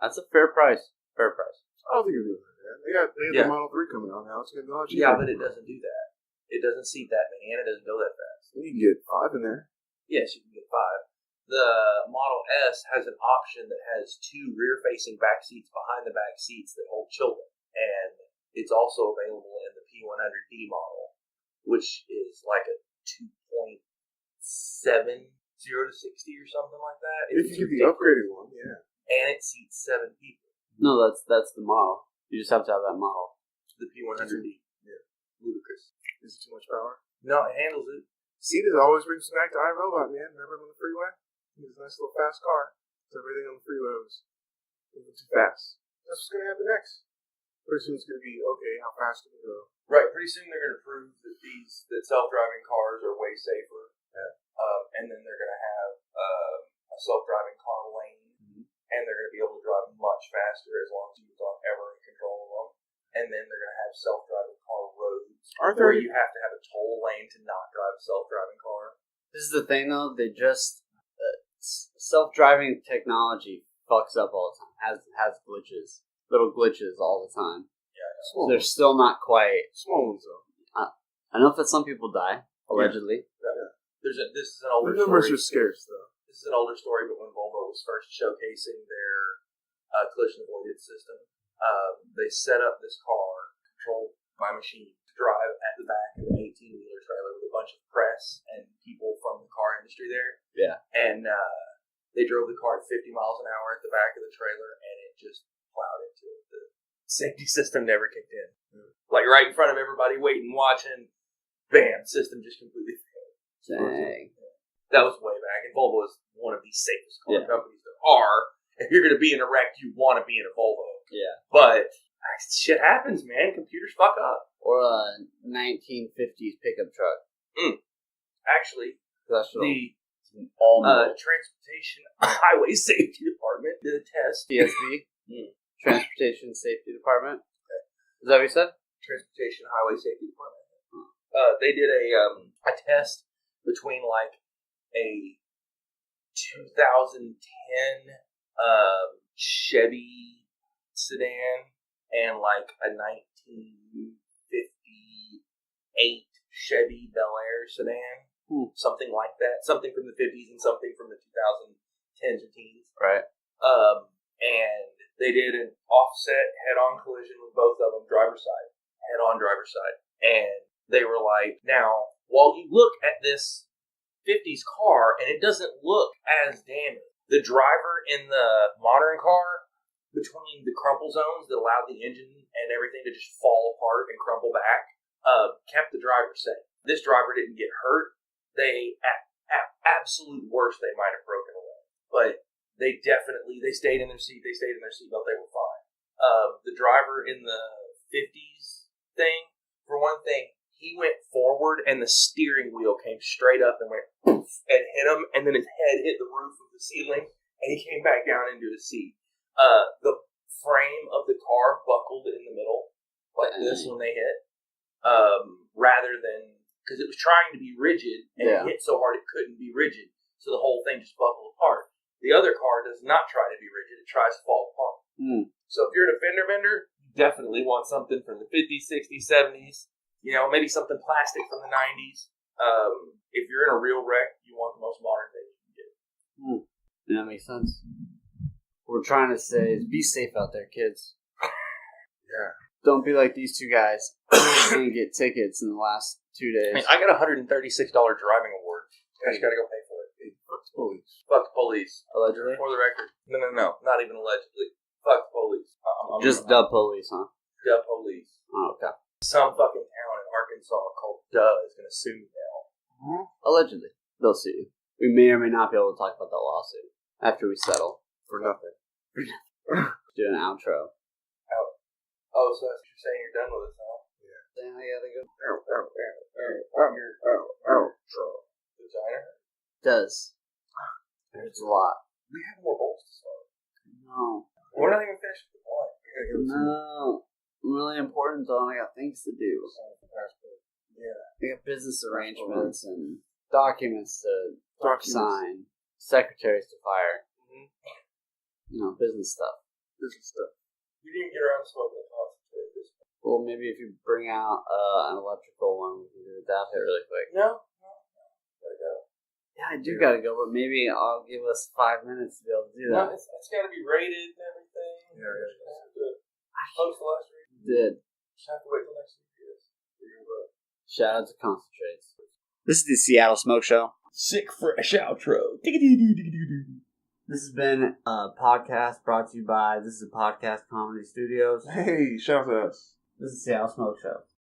That's a fair price. Fair price. I don't think it'll do that. They got Yeah. the Model 3 coming out now. It's going to be a lot cheaper. Yeah, but it doesn't do that. It doesn't seat that many, and it doesn't go that fast. You can get 5 in there. Yes, you can get 5. The Model S has an option that has 2 rear-facing back seats behind the back seats that hold children. And it's also available in the P100D model, which is like a 2.7 0 to 60 or something like that. If you get the upgraded one, yeah. And it seats 7 people. No, that's the model. You just have to have that model. The P100D. Yeah. Ludicrous. Is it too much power? No, it handles it. Cetus always brings us back to iRobot, man. Remember him on the freeway? He was a nice little fast car. So everything on the freeway was moving too fast. That's what's going to happen next. Pretty soon it's going to be, okay, how fast can we go? Right, pretty soon they're going to prove that self-driving cars are way safer. Yeah. And then they're going to have a self-driving car lane. And they're going to be able to drive much faster as long as you aren't ever in control of them. And then they're going to have self-driving car roads where you have to have a toll lane to not drive a self-driving car. This is the thing, though. They just self-driving technology fucks up all the time. Has glitches, little glitches all the time. Yeah, So they're still not quite. Small ones, though. Enough that some people die allegedly. yeah. This is an older The numbers story. are scarce, though. This is an older story, but when Volvo was first showcasing their collision avoidance system, they set up this car controlled by machine to drive at the back of an 18-wheeler trailer with a bunch of press and people from the car industry there. Yeah. And they drove the car at 50 miles an hour at the back of the trailer, and it just plowed into it. The safety system never kicked in. Like right in front of everybody waiting, watching, bam, system just completely failed. Dang. That was way back, and Volvo is one of the safest car Yeah. companies there are. If you're going to be in a wreck, you want to be in a Volvo. Yeah. But shit happens, man. Computers fuck up. Or a 1950s pickup truck. Actually, Industrial. the all Transportation Highway Safety Department did a test. TSD. Transportation Safety Department. Is that what you said? Transportation Highway Safety Department. They did a test between like a 2010 Chevy sedan and like a 1958 Chevy Bel Air sedan. Something like that. Something from the 50s and something from the 2010s or teens. Right. And they did an offset head-on collision with both of them, driver's side. Head-on driver's side. And they were like, now, while you look at this 50s car and it doesn't look as damaged, the driver in the modern car, between the crumple zones that allowed the engine and everything to just fall apart and crumple back, kept the driver safe. This driver didn't get hurt. They, at absolute worst, they might have broken away. But they stayed in their seat. They stayed in their seatbelt. They were fine. The driver in the 50s thing, for one thing, he went forward and the steering wheel came straight up and went poof and hit him, and then his head hit the roof of the ceiling, and he came back down into his seat. The frame of the car buckled in the middle, like this when they hit, rather than, because it was trying to be rigid, and it hit so hard it couldn't be rigid, so the whole thing just buckled apart. The other car does not try to be rigid, it tries to fall apart. So if you're a fender bender, you definitely want something from the 50s, 60s, 70s, maybe something plastic from the 90s. If you're in a real wreck, you want the most modern thing you can get. That makes sense. What we're trying to say is be safe out there, kids. Yeah. Don't be like these two guys and get tickets in the last 2 days. I got a $136 driving award. I just got to go pay for it. Hey, fuck the police. Fuck the police. Allegedly? For the record. No. Not even allegedly. Fuck the police. Just the police, huh? The police. Oh, okay. Some fucking town in Arkansas called Duh is going to sue me now. Allegedly. They'll sue you. We may or may not be able to talk about that lawsuit after we settle. For nothing. Do an outro. Oh, so that's what you're saying, you're done with us, huh? Yeah. Then I gotta go. Outro. Vagina? Does. There's a lot. We have more bowls to start. No. We're not even finished with the wine. No. Really important though, and I got things to do. Yeah. I got business arrangements and documents to sign, secretaries to fire. Business stuff. You didn't get around to smoking a concentrate this point. Well, maybe if you bring out an electrical one, we can do that really quick. No. Gotta go. Yeah, I do gotta go, but maybe I'll give us 5 minutes to be able to do that. No, it's gotta be rated and everything. Yeah. Have to post the last week. Did. Just have to wait till next week. Shout out to Concentrates. This is the Seattle Smoke Show. Sick fresh outro. This has been a podcast brought to you by This is a Podcast Comedy Studios. Hey, shout out to us. This is the Seattle Smoke Show.